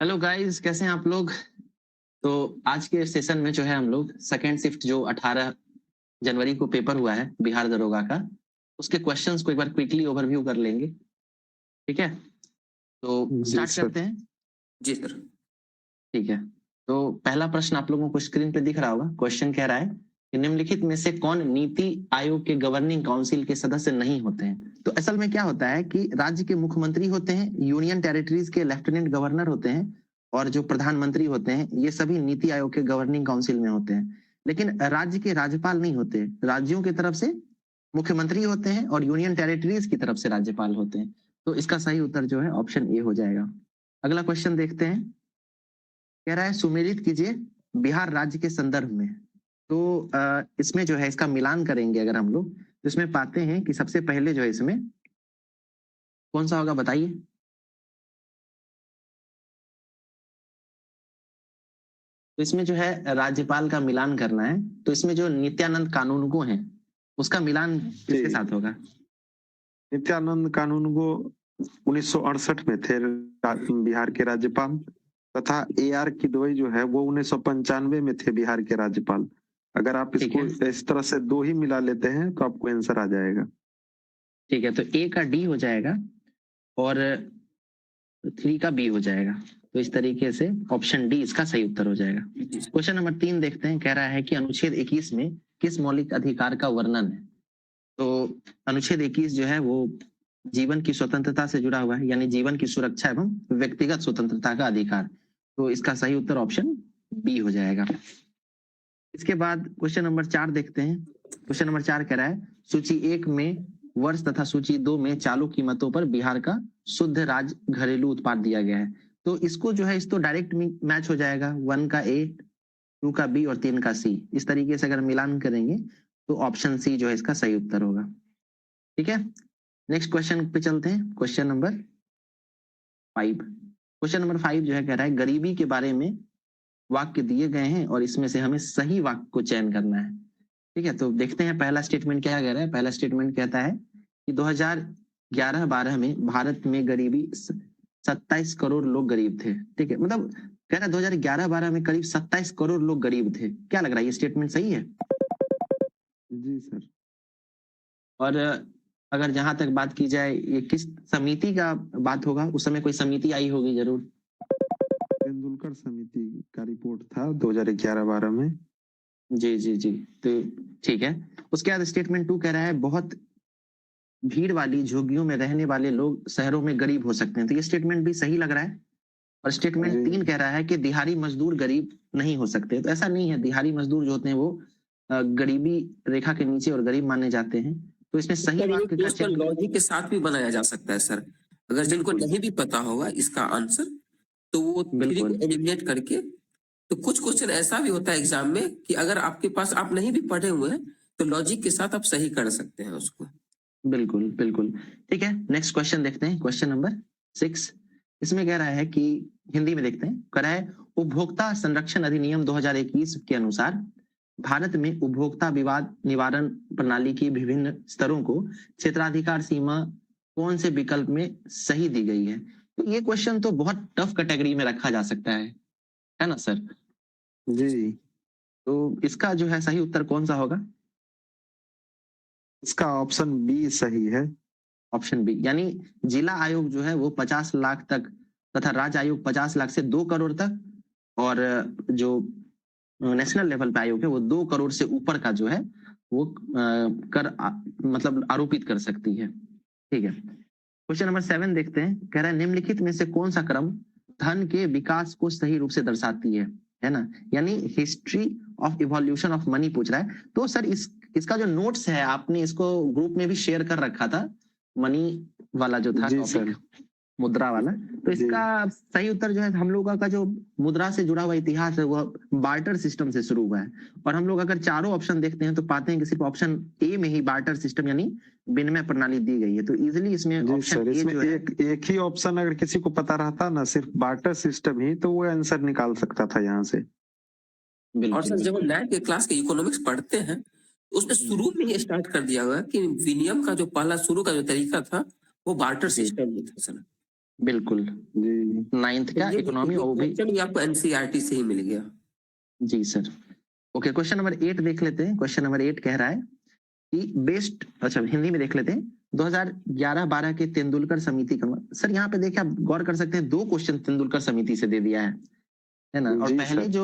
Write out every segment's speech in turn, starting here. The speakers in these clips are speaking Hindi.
हेलो गाइस, कैसे हैं आप लोग? तो आज के सेशन में जो है हम लोग सेकंड शिफ्ट जो 18 जनवरी को पेपर हुआ है बिहार दरोगा का, उसके क्वेश्चंस को एक बार क्विकली ओवरव्यू कर लेंगे। ठीक है, तो जी स्टार्ट सर। करते हैं। जी सर। ठीक है, तो पहला प्रश्न आप लोगों को स्क्रीन पे दिख रहा होगा। क्वेश्चन कह रहा है कि निम्नलिखित में से कौन नीति आयोग के गवर्निंग काउंसिल के सदस्य नहीं होते हैं? तो असल में क्या होता है कि राज्य के मुख्यमंत्री होते हैं, यूनियन टेरिटरीज के लेफ्टिनेंट गवर्नर होते हैं, और जो प्रधानमंत्री होते हैं ये सभी नीति आयोग के गवर्निंग काउंसिल में होते हैं। लेकिन राज्य के राज्यपाल नहीं होते। राज्यों की तरफ से मुख्यमंत्री होते हैं और यूनियन टेरिटरीज की तरफ से राज्यपाल होते हैं। तो इसका सही उत्तर जो है ऑप्शन ए हो जाएगा। अगला क्वेश्चन देखते हैं। कह रहा है सुमेलित कीजिए बिहार राज्य के संदर्भ में। तो इसमें जो है इसका मिलान करेंगे अगर हम लोग, तो इसमें पाते हैं कि सबसे पहले जो है इसमें कौन सा होगा, बताइए। तो इसमें जो है राज्यपाल का मिलान करना है। तो इसमें जो नित्यानंद कानून को है उसका मिलान किसके साथ होगा? नित्यानंद कानून को 1968 में थे बिहार के राज्यपाल, तथा AR किदवई जो है वो 1995 में थे बिहार के राज्यपाल। अगर आप ठीक इसको इस तरह से दो ही मिला लेते हैं तो आपको आंसर आ जाएगा। ठीक है, तो ए का डी हो जाएगा और 3 का बी हो जाएगा। तो इस तरीके से ऑप्शन डी इसका सही उत्तर हो जाएगा। क्वेश्चन नंबर 3 देखते हैं। कह रहा है कि अनुच्छेद 21 में किस मौलिक अधिकार का वर्णन है? तो अनुच्छेद 21 जो है वो जीवन की स्वतंत्रता से जुड़ा हुआ है, यानी जीवन की सुरक्षा एवं व्यक्तिगत स्वतंत्रता का अधिकार। तो इसका सही उत्तर ऑप्शन बी हो जाएगा। इसके बाद क्वेश्चन नंबर 4 देखते हैं। क्वेश्चन नंबर 4 कह रहा है सूची 1 में वर्ष तथा सूची 2 में चालू कीमतों पर बिहार का शुद्ध राज्य घरेलू उत्पाद दिया गया है। तो इसको जो है इस तो डायरेक्ट मैच हो जाएगा, 1 का ए, 2 का बी और 3 का सी। इस तरीके से अगर मिलान करेंगे तो ऑप्शन सी जो है इसका सही उत्तर होगा। ठीक है, नेक्स्ट क्वेश्चन पे चलते हैं। Question number 5। क्वेश्चन नंबर 5 जो है कह रहा है गरीबी के बारे में वाक्य दिए गए हैं और इसमें से हमें सही वाक्य को चयन करना है। ठीक है, तो देखते हैं पहला स्टेटमेंट क्या कह रहा है। पहला स्टेटमेंट कहता है कि 2011-12 में भारत में गरीबी 27 करोड़ लोग गरीब थे। ठीक है, मतलब कह रहा है 2011-12 में करीब 27 करोड़ लोग गरीब थे। क्या लग रहा है, ये स्टेटमेंट सही है? जी सर। और अगर जहां तक बात की जाए ये किस समिति का बात होगा, उस समय कोई समिति आई होगी जरूर। तेंदुलकर समिति का रिपोर्ट था 2011-12 में। जी जी जी, तो ठीक है। उसके बाद स्टेटमेंट 2 कह रहा है बहुत भीड़ वाली झुग्गियों में रहने वाले लोग शहरों में गरीब हो सकते हैं। तो ये स्टेटमेंट भी सही लग रहा है। और स्टेटमेंट 3 कह रहा है कि दिहाड़ी मजदूर गरीब नहीं हो सकते। तो ऐसा नहीं है, दिहाड़ी मजदूर जो होते हैं वो गरीबी रेखा के नीचे और गरीब माने जाते हैं। तो इसमें सही वाक्य का लॉजिक के साथ भी बनाया जा सकता है सर। अगर जिनको नहीं भी पता होगा इसका आंसर तो वो थ्री को एलिमिनेट करके, तो कुछ क्वेश्चन ऐसा भी होता है एग्जाम में कि अगर आपके पास आप नहीं भी पढ़े हुए हैं तो लॉजिक के साथ आप सही कर सकते हैं उसको। बिल्कुल बिल्कुल। ठीक है, नेक्स्ट क्वेश्चन देखते हैं। क्वेश्चन नंबर 6 इसमें कह रहा है कि हिंदी में देखते हैं। कह रहा है उपभोक्ता संरक्षण अधिनियम 2021 के अनुसार भारत में उपभोक्ता विवाद निवारण प्रणाली की विभिन्न स्तरों को क्षेत्राधिकार सीमा कौन से विकल्प में सही दी गई है? तो ये क्वेश्चन तो बहुत टफ कैटेगरी में रखा जा सकता है ना सर? जी। तो इसका जो है सही उत्तर कौन सा होगा? इसका ऑप्शन बी सही है। ऑप्शन बी, यानी जिला आयोग जो है वो 50 लाख तक तथा राज्य आयोग 50 लाख से 2 करोड़ तक, और जो नेशनल लेवल पे आयोग है वो 2 करोड़ से ऊपर का जो है वो मतलब आरोपित कर सकती है। ठीक है, क्वेश्चन नंबर 7 देखते हैं। कह रहा है निम्नलिखित में से कौन सा क्रम धन के विकास को सही रूप से दर्शाती है ना? यानी history of evolution of money पूछ रहा है। तो सर इसका जो नोट्स है आपने इसको ग्रुप में भी शेयर कर रखा था, मनी वाला जो था टॉपिक, मुद्रा वाला। तो इसका सही उत्तर जो है हम लोगों का जो मुद्रा से जुड़ा हुआ इतिहास है वो बार्टर सिस्टम से शुरू हुआ है। और हम लोग अगर चारों ऑप्शन देखते हैं तो पाते हैं कि सिर्फ ऑप्शन ए में ही बार्टर सिस्टम यानी विनिमय प्रणाली दी गई है। तो इजली इसमें ऑप्शन ए जो है एक ही ऑप्शन अगर किसी को पता रहता ना, सिर्फ बार्टर सिस्टम ही, तो वो आंसर निकाल सकता था यहाँ से। और सर जब हम नैट के क्लास के इकोनॉमिक्स पढ़ते हैं उसमें शुरू में ही स्टार्ट कर दिया हुआ कि विनिमय का जो पहला शुरू का जो तरीका था वो बार्टर सिस्टम में था सर। बिल्कुल। 9th का इकोनॉमी, और वो भी क्वेश्चन भी आपको एनसीईआरटी से ही मिल गया। जी सर। ओके, क्वेश्चन नंबर 8 देख लेते हैं। क्वेश्चन नंबर 8 कह रहा है कि बेस्ट, अच्छा हिंदी में देख लेते हैं। 2011-12 के तेंदुलकर समिति का, सर यहाँ पे देखिए आप गौर कर सकते हैं, 2 क्वेश्चन तेंदुलकर समिति से दे दिया है ना। और जी पहले सर। जो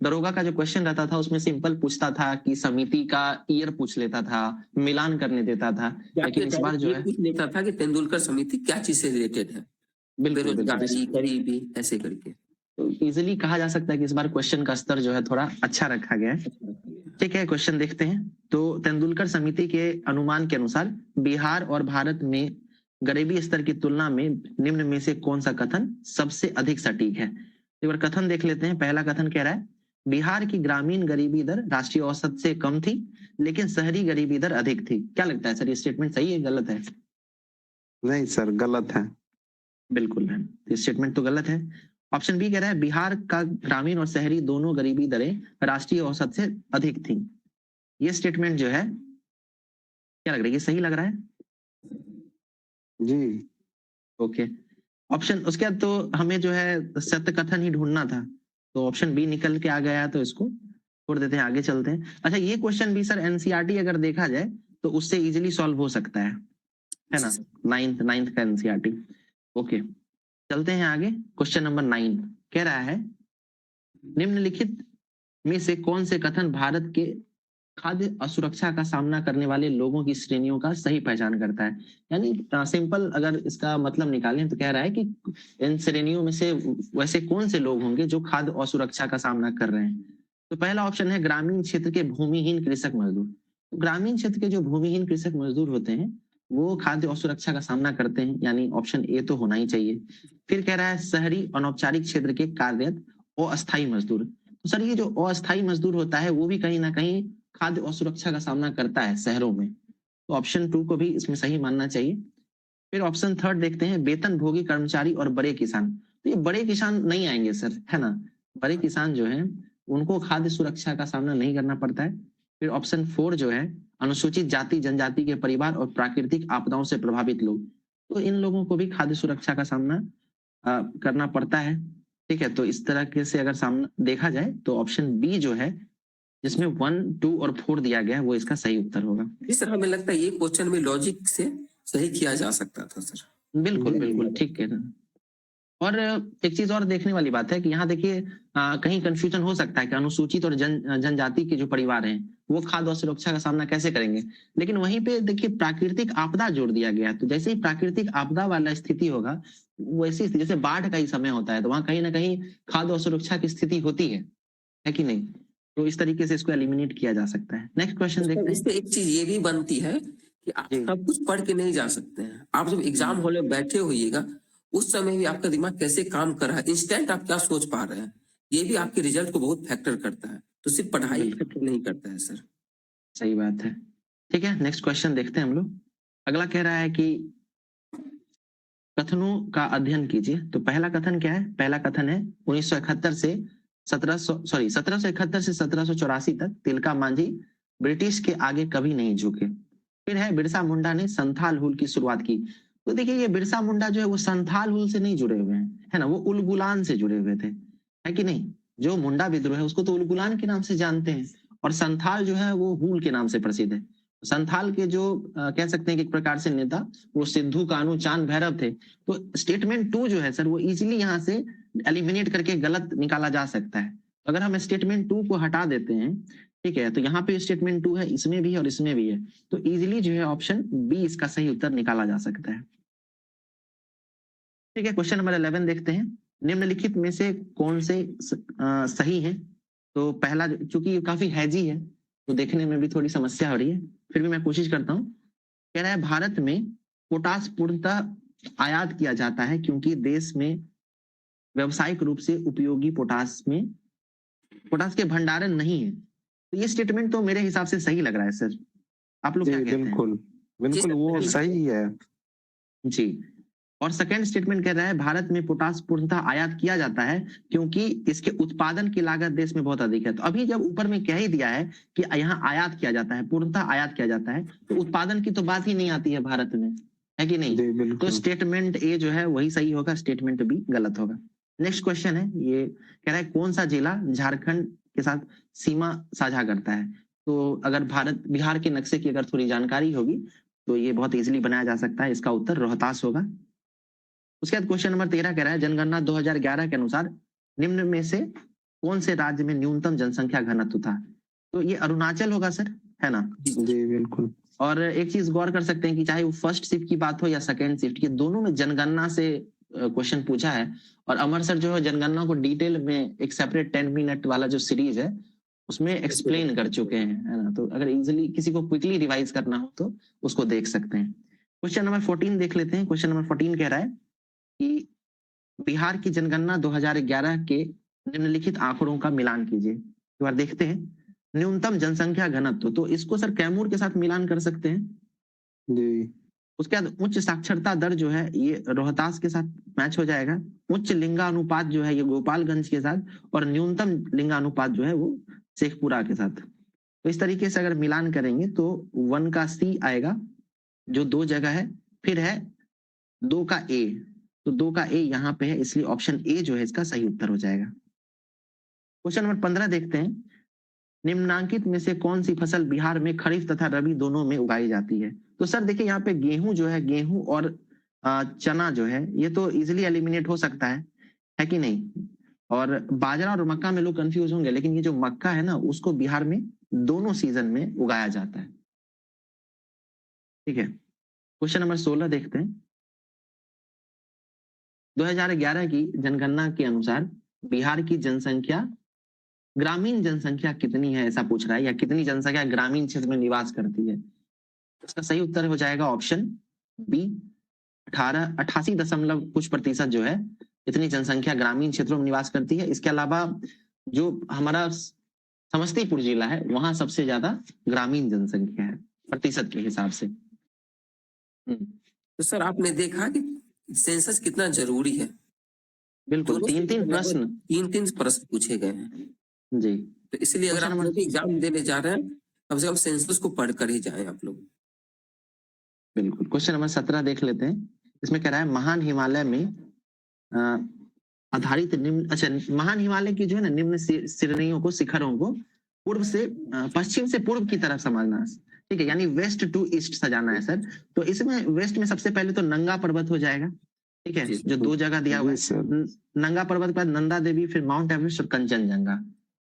दरोगा का जो क्वेश्चन रहता था उसमें सिंपल पूछता था कि समिति का ईयर पूछ लेता था, मिलान करने देता था, लेकिन इस बार जो ये है पूछ लेता था कि तेंदुलकर समिति क्या चीज से रिलेटेड है, बिल्कुल बिल्कुल बेरोजगारी, गरीबी, ऐसे करके। तो इजिली कहा जा सकता है कि इस बार क्वेश्चन का स्तर जो है थोड़ा अच्छा रखा गया है। ठीक है, क्वेश्चन देखते हैं। तो तेंदुलकर समिति के अनुमान के अनुसार बिहार और भारत में गरीबी स्तर की तुलना में निम्न में से कौन सा कथन सबसे अधिक सटीक है। एक बार कथन देख लेते हैं। पहला कथन कह रहा है बिहार की ग्रामीण गरीबी दर राष्ट्रीय औसत से कम थी, लेकिन शहरी गरीबी दर अधिक थी। क्या लगता है सर, ये स्टेटमेंट सही है गलत है? नहीं सर, गलत है। बिल्कुल है, ये स्टेटमेंट तो गलत है। ऑप्शन बी कह रहा है बिहार का ग्रामीण और शहरी दोनों गरीबी दरें राष्ट्रीय औसत से अधिक थी। ये स्टेटमेंट जो है क्या लग रहा है, ये सही लग रहा है? जी ओके, ऑप्शन उसके बाद तो हमें जो है सत्य कथन ही ढूंढना था, तो ऑप्शन बी निकल के आ गया है, तो इसको छोड़ देते हैं, आगे चलते हैं। अच्छा, ये क्वेश्चन भी सर एनसीईआरटी अगर देखा जाए तो उससे इजीली सॉल्व हो सकता है ना, 9th का एनसीईआरटी। ओके, चलते हैं आगे। क्वेश्चन नंबर 9 कह रहा है निम्नलिखित में से कौन से कथन भारत के खाद्य असुरक्षा का सामना करने वाले लोगों की श्रेणियों का सही पहचान करता है। यानी सिंपल अगर इसका मतलब निकालें तो कह रहा है कि इन श्रेणियों में से वैसे कौन से लोग होंगे जो खाद्य असुरक्षा का सामना कर रहे हैं। तो पहला ऑप्शन है ग्रामीण क्षेत्र के भूमिहीन कृषक मजदूर। तो ग्रामीण क्षेत्र के जो भूमिहीन कृषक मजदूर होते हैं वो खाद्य असुरक्षा का सामना करते हैं, यानी ऑप्शन ए तो होना ही चाहिए। फिर कह रहा है शहरी अनौपचारिक क्षेत्र के कार्यरत अस्थायी मजदूर। तो सर ये जो अस्थायी मजदूर होता है वो भी कहीं ना कहीं खाद्य असुरक्षा का सामना करता है शहरों में, तो ऑप्शन 2 को भी इसमें सही मानना चाहिए। फिर ऑप्शन 3 देखते हैं वेतन भोगी कर्मचारी और बड़े किसान। तो ये बड़े किसान नहीं आएंगे सर, है ना। बड़े किसान जो है उनको खाद्य सुरक्षा का सामना नहीं करना पड़ता है। फिर ऑप्शन 4 जो है अनुसूचित जाति जनजाति के परिवार और प्राकृतिक आपदाओं से प्रभावित लोग, तो इन लोगों को भी खाद्य सुरक्षा का सामना करना पड़ता है। ठीक है, तो इस तरह के से अगर सामना देखा जाए तो ऑप्शन बी जो है जिसमें 1, 2 और 4 दिया गया है वो इसका सही उत्तर होगा। इस तरह हमें लगता है ये क्वेश्चन में लॉजिक से सही किया जा सकता था सर। बिल्कुल बिल्कुल ठीक है। और एक चीज और देखने वाली बात है कि यहाँ देखिए कहीं कंफ्यूजन हो सकता है कि अनुसूचित और जनजाति के जो परिवार हैं वो खाद्य सुरक्षा का सामना कैसे करेंगे, लेकिन वहीं पे देखिए प्राकृतिक आपदा जोड़ दिया गया। तो जैसे ही प्राकृतिक आपदा वाला स्थिति होगा वैसे जैसे बाढ़ का ही समय होता है तो वहां कहीं ना कहीं खाद्य सुरक्षा की स्थिति होती है कि नहीं। तो इस तरीके से इसको एलिमिनेट किया जा सकता है। नेक्स्ट क्वेश्चन देखते हैं। इससे एक चीज ये भी बनती है कि आप सब कुछ पढ़ के नहीं जा सकते हैं। आप जब एग्जाम हॉल में बैठे होइएगा उस समय भी आपका दिमाग कैसे काम कर रहा है, इंस्टेंट आप क्या सोच पा रहे हैं, ये भी आपके रिजल्ट को बहुत फैक्टर करता है। तो सिर्फ पढ़ाई फैक्टर नहीं करता है सर। सही बात है। ठीक है, नेक्स्ट क्वेश्चन देखते हैं हम लोग। अगला कह रहा है कि कथनों का अध्ययन कीजिए। तो पहला कथन क्या है? पहला कथन है 1971 से 1771 से 1784 तक तिलका मांझी ब्रिटिश के आगे कभी नहीं झुके। फिर है बिरसा मुंडा ने संथाल हुल की शुरुआत की। तो देखिए ये बिरसा मुंडा जो है वो संथाल हुल से नहीं जुड़े हुए हैं, है ना, वो उलगुलान से जुड़े हुए थे, है कि नहीं। जो मुंडा विद्रोह है उसको तो उलगुलान के नाम से जानते हैं और संथाल जो है वो हुल के नाम से प्रसिद्ध है। संथाल के जो कह सकते हैं कि एक प्रकार से नेता वो सिद्धू कानू चांद भैरव थे। तो स्टेटमेंट 2 जो है सर वो इजीली यहाँ से एलिमिनेट करके गलत निकाला जा सकता है। अगर हम स्टेटमेंट 2 को हटा देते हैं, ठीक है, तो यहाँ पे स्टेटमेंट 2 है, इसमें भी और इसमें भी है, तो इजीली जो है ऑप्शन बी इसका सही उत्तर निकाला जा सकता है। ठीक है, क्वेश्चन नंबर 11 देखते हैं। निम्नलिखित में से कौन से सही है। तो पहला चूंकि काफी हैजी है तो देखने में भी थोड़ी समस्या हो रही है, फिर भी मैं कोशिश करता हूँ। कह रहा है भारत में पोटास पूर्णतः आयात किया जाता है क्योंकि देश में व्यावसायिक रूप से उपयोगी पोटास के भंडारण नहीं है। तो ये स्टेटमेंट तो मेरे हिसाब से सही लग रहा है सर, आप लोग क्या कहते हैं? बिल्कुल बिल्कुल वो सही है जी। और सेकंड स्टेटमेंट कह रहा है भारत में पोटास पूर्णतः आयात किया जाता है क्योंकि इसके उत्पादन की लागत देश में बहुत अधिक है। तो अभी जब ऊपर में कह ही दिया है कि यहाँ आयात किया जाता है, पूर्णतः आयात किया जाता है, तो उत्पादन की तो बात ही नहीं आती है भारत में, है कि नहीं। तो स्टेटमेंट ए जो है वही सही होगा, स्टेटमेंट बी गलत होगा। नेक्स्ट क्वेश्चन है, ये कह रहा है कौन सा जिला झारखंड के साथ सीमा साझा करता है। तो अगर बिहार के नक्शे की अगर थोड़ी जानकारी होगी तो ये बहुत इजीली बनाया जा सकता है। इसका उत्तर रोहतास होगा। उसके बाद क्वेश्चन नंबर 13 कह रहा है जनगणना 2011 के अनुसार निम्न में से कौन से राज्य में न्यूनतम जनसंख्या घनत्व था। तो ये अरुणाचल होगा सर, है ना। जी बिल्कुल। और एक चीज गौर कर सकते हैं कि चाहे वो फर्स्ट शिफ्ट की बात हो या सेकेंड शिफ्ट की, दोनों में जनगणना से क्वेश्चन पूछा है। और अमर सर जो है जनगणना को डिटेल में एक सेपरेट 10 मिनट वाला जो सीरीज है उसमें एक्सप्लेन कर चुके हैं, है ना। तो अगर इजिली किसी को क्विकली रिवाइज करना हो तो उसको देख सकते हैं। क्वेश्चन नंबर 14 देख लेते हैं। क्वेश्चन नंबर 14 कह रहा है कि बिहार की जनगणना 2011 के निम्नलिखित आंकड़ों का मिलान कीजिए। एक बार देखते हैं। न्यूनतम जनसंख्या घनत्व, तो इसको सर कैमूर के साथ मिलान कर सकते हैं जी। उसके बाद उच्च साक्षरता दर जो है ये रोहतास के साथ मैच हो जाएगा। उच्च लिंगानुपात जो है ये गोपालगंज के साथ, और न्यूनतम लिंगानुपात जो है वो शेखपुरा के साथ। तो इस तरीके से अगर मिलान करेंगे तो 1 का सी आएगा जो 2 जगह है, फिर है 2 का ए, तो 2 का ए यहाँ पे है, इसलिए ऑप्शन ए जो है इसका सही उत्तर हो जाएगा। क्वेश्चन नंबर 15 देखते हैं। निम्नांकित में से कौन सी फसल बिहार में खरीफ तथा रबी दोनों में उगाई जाती है। तो सर देखिए यहाँ पे गेहूं जो है, गेहूं और चना जो है ये तो इजिली एलिमिनेट हो सकता है कि नहीं। और बाजरा और मक्का में लोग कंफ्यूज होंगे, लेकिन ये जो मक्का है ना उसको बिहार में दोनों सीजन में उगाया जाता है। ठीक है, क्वेश्चन नंबर 16 देखते हैं। 2011 की जनगणना के अनुसार बिहार की जनसंख्या, ग्रामीण जनसंख्या कितनी है ऐसा पूछ रहा है, या कितनी जनसंख्या ग्रामीण क्षेत्र में निवास करती है। इसका सही उत्तर हो जाएगा ऑप्शन बी 88 कुछ प्रतिशत जो है इतनी जनसंख्या ग्रामीण क्षेत्रों में निवास करती है। इसके अलावा जो हमारा समस्तीपुर जिला है वहां सबसे ज्यादा ग्रामीण जनसंख्या है प्रतिशत के हिसाब से। तो सर आपने देखा कि सेंसस कितना जरूरी है। बिल्कुल, 3 प्रश्न पूछे गए हैं जी। तो इसलिए अगर आप लोग एग्जाम देने जा रहे हैं कम से कम सेंसस को पढ़कर ही जाएं आप लोग। बिल्कुल, क्वेश्चन नंबर 17 देख लेते हैं। इसमें कह रहा है महान हिमालय में आधारित निम्न, अच्छा महान हिमालय की जो है ना निम्न श्रेणियों को, शिखरों को पूर्व से पश्चिम से पूर्व की तरफ समझना, ठीक है, यानी वेस्ट टू ईस्ट सजाना है सर। तो इसमें वेस्ट में सबसे पहले तो नंगा पर्वत हो जाएगा, ठीक है, जो 2 जगह दिया हुआ है। नंगा पर्वत के बाद नंदा देवी, फिर माउंट एवरेस्ट और कंचनजंगा।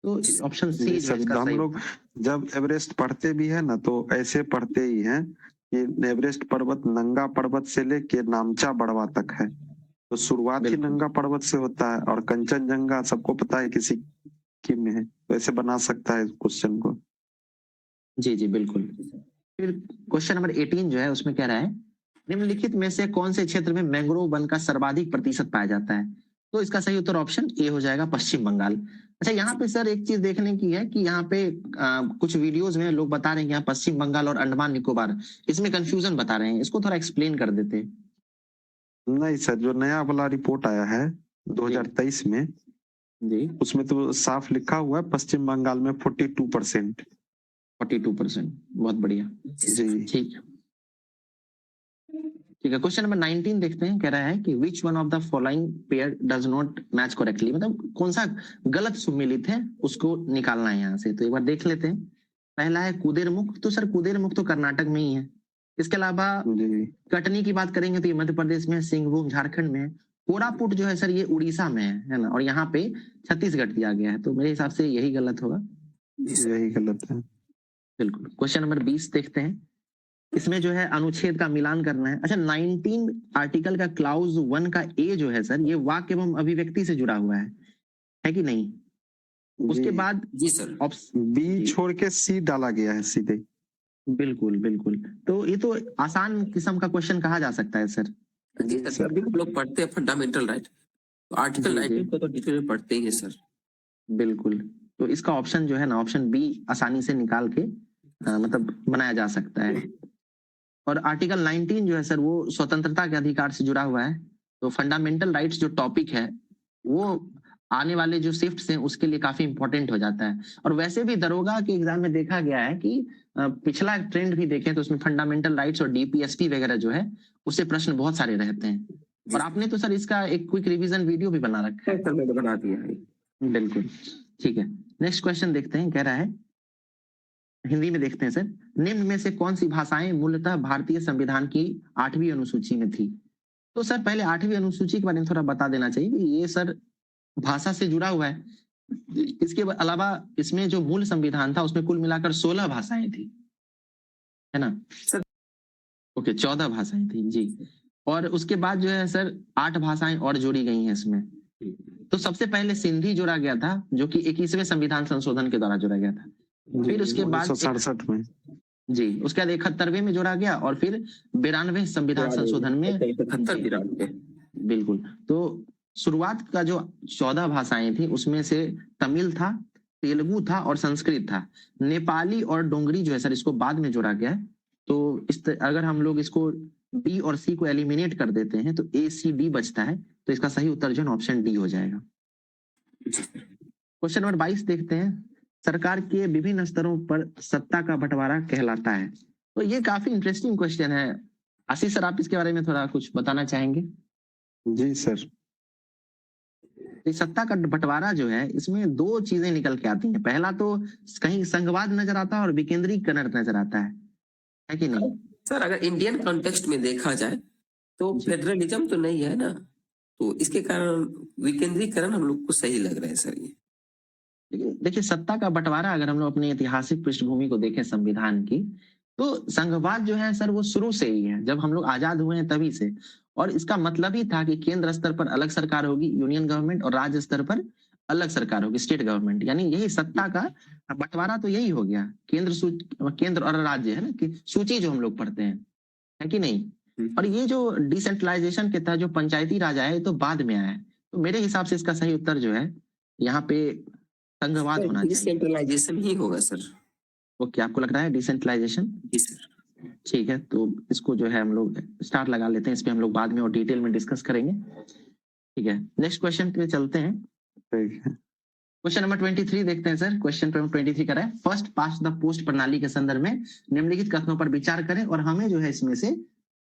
तो ऑप्शन सी जो है हम लोग जब एवरेस्ट पढ़ते भी है ना तो ऐसे पढ़ते ही हैं कि एवरेस्ट पर्वत नंगा पर्वत से लेके नामचा बड़वा तक है, तो शुरुआत ही नंगा पर्वत से होता है, और कंचनजंगा सबको पता है किसी की में है, तो ऐसे बना सकता है क्वेश्चन को। जी जी बिल्कुल। फिर क्वेश्चन नंबर 18 जो है उसमें कह रहा है निम्नलिखित में से कौन से क्षेत्र में मैंग्रोव वन का सर्वाधिक प्रतिशत पाया जाता है। तो इसका सही उत्तर ऑप्शन ए हो जाएगा, पश्चिम बंगाल। अच्छा, यहाँ पे सर एक चीज देखने की है कि यहाँ पे कुछ वीडियोस में लोग बता रहे हैं कि यहाँ पश्चिम बंगाल और अंडमान निकोबार, इसमें कंफ्यूजन बता रहे हैं, इसको थोड़ा एक्सप्लेन कर देते। नहीं सर, जो नया वाला रिपोर्ट आया है 2023 में जी, उसमें तो साफ लिखा हुआ है पश्चिम बंगाल में 42%। 42%, बहुत बढ़िया जी, ठीक है। क्वेश्चन नंबर 19 देखते हैं। कह रहा है कि which one of the following pair does not match correctly, मतलब कौन सा गलत सुमेलित है उसको निकालना है यहाँ से। तो एक बार देख लेते हैं। पहला है कुदेरमुख, तो सर कुदेरमुख तो कर्नाटक में ही है। इसके अलावा कटनी की बात करेंगे तो ये मध्य प्रदेश में, सिंहभूम झारखंड में है। कोरापुट जो है सर ये उड़ीसा में है ना, और यहाँ पे छत्तीसगढ़ दिया गया है, तो मेरे हिसाब से यही गलत होगा। यही गलत है बिल्कुल। क्वेश्चन नंबर 20 देखते हैं। इसमें जो है अनुच्छेद का मिलान करना है। अच्छा, 19 आर्टिकल का क्लाउज 1 का ए जो है सर ये वाक्य एवं अभिव्यक्ति से जुड़ा हुआ है कि नहीं। उसके बाद जी सर बी छोड़ के सी डाला गया है सीधे। बिल्कुल बिल्कुल, तो ये तो आसान किस्म का क्वेश्चन कहा जा सकता है सर। जी सर, अभी हम लोग पढ़ते हैं फंडामेंटल राइट, तो आर्टिकल 19 को तो डिटेल में पढ़ते ही है सर। बिल्कुल, तो इसका ऑप्शन जो है ना ऑप्शन बी आसानी से निकाल के मतलब बनाया जा सकता है। और आर्टिकल 19 जो है सर वो स्वतंत्रता के अधिकार से जुड़ा हुआ है। तो फंडामेंटल राइट्स जो टॉपिक है वो आने वाले जो शिफ्ट्स हैं उसके लिए काफी इंपॉर्टेंट हो जाता है। और वैसे भी दरोगा के एग्जाम में देखा गया है कि पिछला ट्रेंड भी देखें तो उसमें फंडामेंटल राइट्स और डीपीएसपी वगैरह जो है उससे प्रश्न बहुत सारे रहते हैं। और आपने तो सर इसका एक क्विक रिवीजन वीडियो भी बना रखा है। सर मैंने बना दिया है। बिल्कुल, ठीक है। नेक्स्ट क्वेश्चन देखते हैं, कह रहा है, हिंदी में देखते हैं सर, निम्न में से कौन सी भाषाएं मूलतः भारतीय संविधान की 8वीं अनुसूची में थी? तो सर पहले 8वीं अनुसूची के बारे में थोड़ा बता देना चाहिए कि ये सर भाषा से जुड़ा हुआ है। इसके अलावा इसमें जो मूल संविधान था उसमें कुल मिलाकर 16 भाषाएं थी, है ना सर? ओके, 14 भाषाएं थी जी। और उसके बाद जो है सर 8 भाषाएं और जोड़ी गई हैं इसमें। तो सबसे पहले सिंधी जोड़ा गया था, जो कि 21वें संविधान संशोधन के द्वारा जोड़ा गया था। फिर उसके बाद 1967 में जी, उसके बाद 71वें में जोड़ा गया, और फिर 92वें संविधान संशोधन में 71-92। बिल्कुल। तो शुरुआत का जो 14 भाषाएं थी उसमें से तमिल था, तेलुगु था और संस्कृत था। नेपाली और डोंगरी जो है सर इसको बाद में जोड़ा गया है। तो अगर हम लोग इसको बी और सी को एलिमिनेट कर देते हैं तो ए सी डी बचता है। तो इसका सही उत्तर जो है ऑप्शन डी हो जाएगा। क्वेश्चन नंबर 22 देखते हैं, सरकार के विभिन्न स्तरों पर सत्ता का बंटवारा कहलाता है। तो ये काफी इंटरेस्टिंग क्वेश्चन है। आशीष सर, आप इसके बारे में थोड़ा कुछ बताना चाहेंगे? जी सर। सत्ता का बंटवारा जो है इसमें दो चीजें निकल के आती हैं। पहला तो कहीं संघवाद नजर आता है और विकेंद्रीकरण नजर आता है कि नहीं? सर अगर इंडियन कॉन्टेक्स्ट में देखा जाए तो फेडरलिज्म तो नहीं है ना, तो इसके कारण विकेंद्रीकरण हम लोग को सही लग रहा है सर। ये देखिए, सत्ता का बंटवारा अगर हम लोग अपनी ऐतिहासिक पृष्ठभूमि को देखें संविधान की, तो संघवाद जो है सर वो शुरू से ही है, जब हम लोग आजाद हुए हैं तभी से। और इसका मतलब ही था कि केंद्र स्तर पर अलग सरकार होगी, यूनियन गवर्नमेंट, और राज्य स्तर पर अलग सरकार होगी, स्टेट गवर्नमेंट। यानी यही सत्ता का बंटवारा तो यही हो गया। केंद्र और राज्य है ना कि सूची जो हम लोग पढ़ते हैं, है कि नहीं? और ये जो डिसेंट्रलाइजेशन के तहत जो पंचायती राज आया है तो बाद में आया है। तो मेरे हिसाब से इसका सही उत्तर जो है यहाँ पे संघवाद होना चाहिए। डिसेंट्रलाइजेशन ही होगा सर। ओके, आपको लग रहा है डिसेंट्रलाइजेशन? जी सर। ठीक है, तो इसको जो है हम लोग स्टार लगा लेते हैं। इस पे हम लोग बाद में और डिटेल में डिस्कस करेंगे। ठीक है, नेक्स्ट क्वेश्चन पे चलते हैं। क्वेश्चन नंबर 23 देखते हैं सर। क्वेश्चन नंबर 23 कर रहा है, फर्स्ट पास्ट द पोस्ट प्रणाली के संदर्भ में निम्नलिखित कथनों पर विचार करें और हमें जो है इसमें से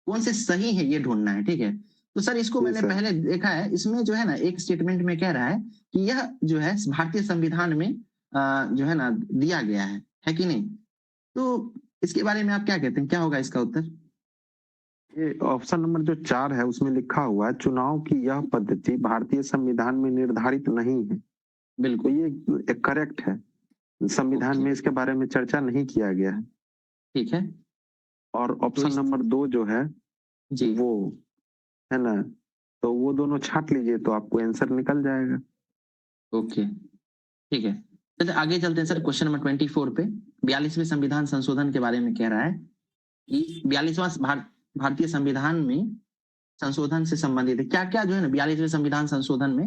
कौन से सही है ये ढूंढना है। ठीक है, तो सर इसको मैंने पहले देखा है। इसमें जो है ना एक स्टेटमेंट में कह रहा है कि यह जो है भारतीय संविधान में जो है ना दिया गया है कि नहीं? तो इसके बारे में आप क्या कहते हैं, क्या होगा इसका उत्तर? ये ऑप्शन नंबर जो 4 है उसमें लिखा हुआ है, चुनाव की यह पद्धति भारतीय संविधान में निर्धारित नहीं है। बिल्कुल, ये करेक्ट है। संविधान में इसके बारे में चर्चा नहीं किया गया है। ठीक है। और ऑप्शन नंबर 2 जो है जी, वो है ना, तो वो दोनों छाट लीजिए तो आपको आंसर निकल जाएगा। ओके, ठीक है। तो आगे चलते हैं सर क्वेश्चन नंबर 24 पे। 42वें संविधान संशोधन के बारे में कह रहा है कि 42वां भारतीय संविधान में संशोधन से संबंधित है। क्या क्या जो है ना 42वें संविधान संशोधन में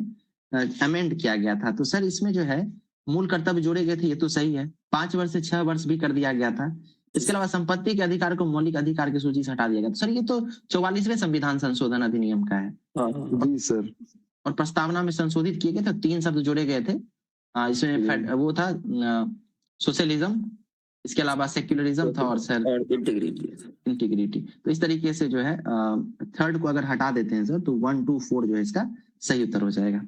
अमेंड किया गया था। तो सर इसमें जो है मूल कर्तव्य जोड़े गए थे, ये तो सही है। 5 वर्ष से 6 वर्ष भी कर दिया गया था। इसके अलावा संपत्ति के अधिकार को मौलिक अधिकार की सूची से हटा दिया गया। तो सर ये तो 44वें संविधान संशोधन अधिनियम का है। जी सर। और प्रस्तावना में संशोधित किए गए थे, 3 शब्द जोड़े गए थे। इसमें वो था सोशलिज्म, इसके अलावा सेक्युलरिज्म था और सर इंटीग्रिटी। तो इस तरीके से जो है थर्ड को अगर हटा देते हैं सर तो 1, 2, 4 जो है इसका सही उत्तर हो जाएगा।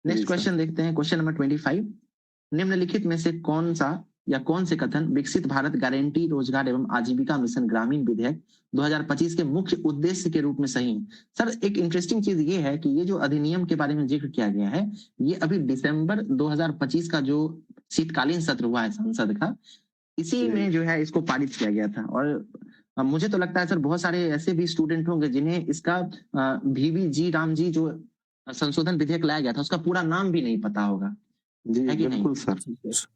नेक्स्ट क्वेश्चन देखते हैं, क्वेश्चन नंबर 25। निम्नलिखित में से कौन सा या कौन से कथन विकसित भारत गारंटी रोजगार एवं आजीविका मिशन ग्रामीण विधेयक 2025 के मुख्य उद्देश्य के रूप में सही है? सर एक इंटरेस्टिंग चीज ये है कि ये जो अधिनियम के बारे में जिक्र किया गया है, ये अभी दिसंबर 2025 का जो शीतकालीन सत्र हुआ है संसद का, इसी में जो है इसको पारित किया गया था। और मुझे तो लगता है सर बहुत सारे ऐसे भी स्टूडेंट होंगे जिन्हें इसका VVG राम जी जो संशोधन विधेयक लाया गया था उसका पूरा नाम भी नहीं पता होगा, है कि बिल्कुल नहीं? सर।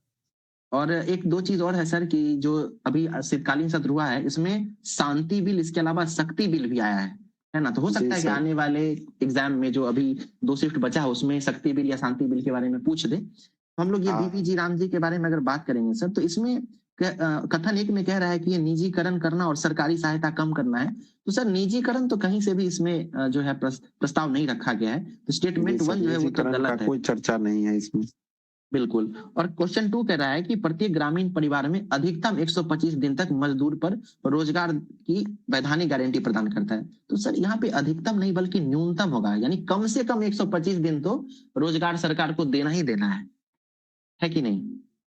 और एक दो चीज और है सर कि जो अभी शीतकालीन सत्र हुआ है इसमें शांति बिल, इसके अलावा शक्ति बिल भी आया है ना? तो हो सकता है कि आने वाले एग्जाम में जो अभी 2 शिफ्ट बचा है उसमें शक्ति बिल या शांति बिल के बारे में पूछ दे। तो हम लोग ये VVG राम जी के बारे में अगर बात करेंगे सर, तो इसमें कथन 1 में कह रहा है कि ये निजीकरण करना और सरकारी सहायता कम करना है। तो सर निजीकरण तो कहीं से भी इसमें जो है प्रस्ताव नहीं रखा गया है। तो स्टेटमेंट 1 जो है वो तो गलत है, कोई चर्चा नहीं है इसमें। बिल्कुल। और क्वेश्चन 2 कह रहा है कि प्रत्येक ग्रामीण परिवार में अधिकतम 125 दिन तक मजदूर पर रोजगार की वैधानिक गारंटी प्रदान करता है। तो सर यहाँ पे अधिकतम नहीं बल्कि न्यूनतम होगा, यानी कम से कम 125 दिन तो रोजगार सरकार को देना ही देना है कि नहीं?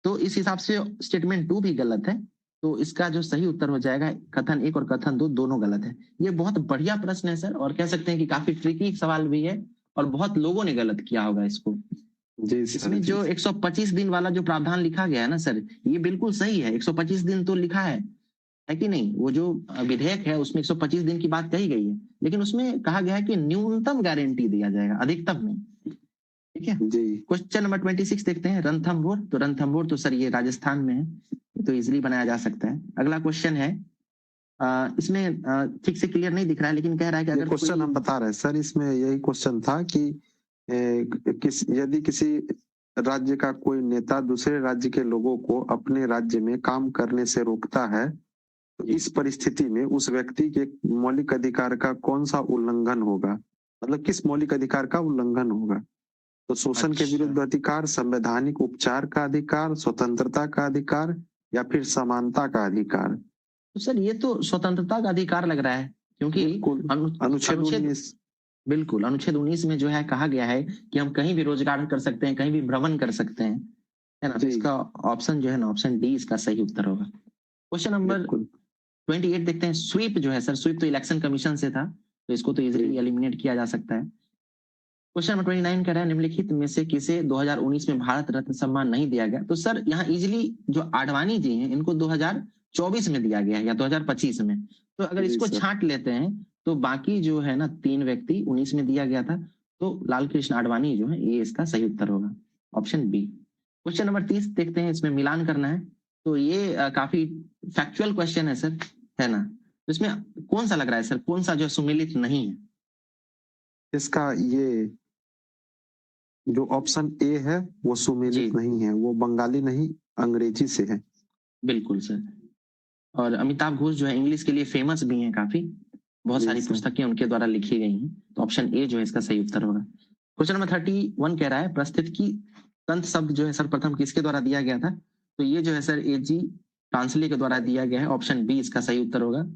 तो इस हिसाब से स्टेटमेंट 2 भी गलत है। तो इसका जो सही उत्तर हो जाएगा कथन 1 और कथन 2 दोनों गलत है। ये बहुत बढ़िया प्रश्न है सर, और कह सकते हैं कि काफी ट्रिकी सवाल भी है और बहुत लोगों ने गलत किया होगा इसको। जी सर, इसमें जो 125 दिन वाला जो प्रावधान लिखा गया है ना सर, ये बिल्कुल सही है। 125 दिन तो लिखा है कि नहीं? वो जो विधेयक है उसमें 125 दिन की बात कही गई है, लेकिन उसमें कहा गया है कि न्यूनतम गारंटी दिया जाएगा, अधिकतम नहीं। ठीक है। जी क्वेश्चन नंबर 26 देखते हैं, रणथंभौर। तो रणथंभौर तो सर ये राजस्थान में है, तो इजिली बनाया जा सकता है। अगला क्वेश्चन है, इसमें ठीक से क्लियर नहीं दिख रहा है, लेकिन कह रहा है कि ये अगर क्वेश्चन हम बता रहे हैं सर, इसमें यही क्वेश्चन था कि यदि किसी राज्य का कोई नेता दूसरे राज्य के लोगों को अपने राज्य में काम करने से रोकता है, तो इस परिस्थिति में उस व्यक्ति के मौलिक अधिकार का कौन सा उल्लंघन होगा, मतलब किस मौलिक अधिकार का उल्लंघन होगा? तो शोषण के अच्छा। विरुद्ध अधिकार, संवैधानिक उपचार का अधिकार, स्वतंत्रता का अधिकार, या फिर समानता का अधिकार? तो सर ये तो स्वतंत्रता का अधिकार लग रहा है, क्योंकि बिल्कुल, अनुच्छेद अनुच्छेद 19। बिल्कुल, अनुच्छेद 19 में जो है कहा गया है कि हम कहीं भी रोजगार कर सकते हैं, कहीं भी भ्रमण कर सकते हैं, है ना? तो जी इसका ऑप्शन जो है ना, ऑप्शन डी इसका सही उत्तर होगा। क्वेश्चन नंबर बिल्कुल 28 देखते हैं, स्वीप जो है सर, स्वीप तो इलेक्शन कमीशन से था, तो इसको तो इजीली जी एलिमिनेट किया जा सकता है। क्वेश्चन नंबर 29 कह रहा है, निम्नलिखित में से किसे 2019 में भारत रत्न सम्मान नहीं दिया गया? तो सर यहाँ इजीली जो आडवाणी जी हैं इनको 2024 में दिया गया है या 2025 में। तो अगर जी इसको सर। छांट लेते हैं तो बाकी जो है ना 3 व्यक्ति 19 में दिया गया था, तो लाल कृष्ण आडवाणी जो है ये इसका सही उत्तर होगा, ऑप्शन बी। क्वेश्चन नंबर 30 देखते हैं, इसमें मिलान करना है। तो ये काफी फैक्चुअल क्वेश्चन है सर, है ना? तो इसमें कौन सा लग रहा है सर, कौन सा जो सुमिलित नहीं है? इसका ये जो ऑप्शन ए है वो जी सुमेलित नहीं है, वो बंगाली नहीं अंग्रेजी से है। बिल्कुल सर। और अमिताभ घोष जो है इंग्लिश के लिए फेमस भी हैं काफी, बहुत जी सारी सर। पुस्तकें उनके द्वारा लिखी गई हैं, तो ऑप्शन ए जो है इसका सही उत्तर होगा। क्वेश्चन नंबर 31 कह रहा है, पारिस्थितिकी तंत्र शब्द जो है सर्वप्रथम किसके द्वारा दिया गया था? तो ये जो है सर एजी टांसले के द्वारा दिया गया है, ऑप्शन बी इसका सही उत्तर होगा।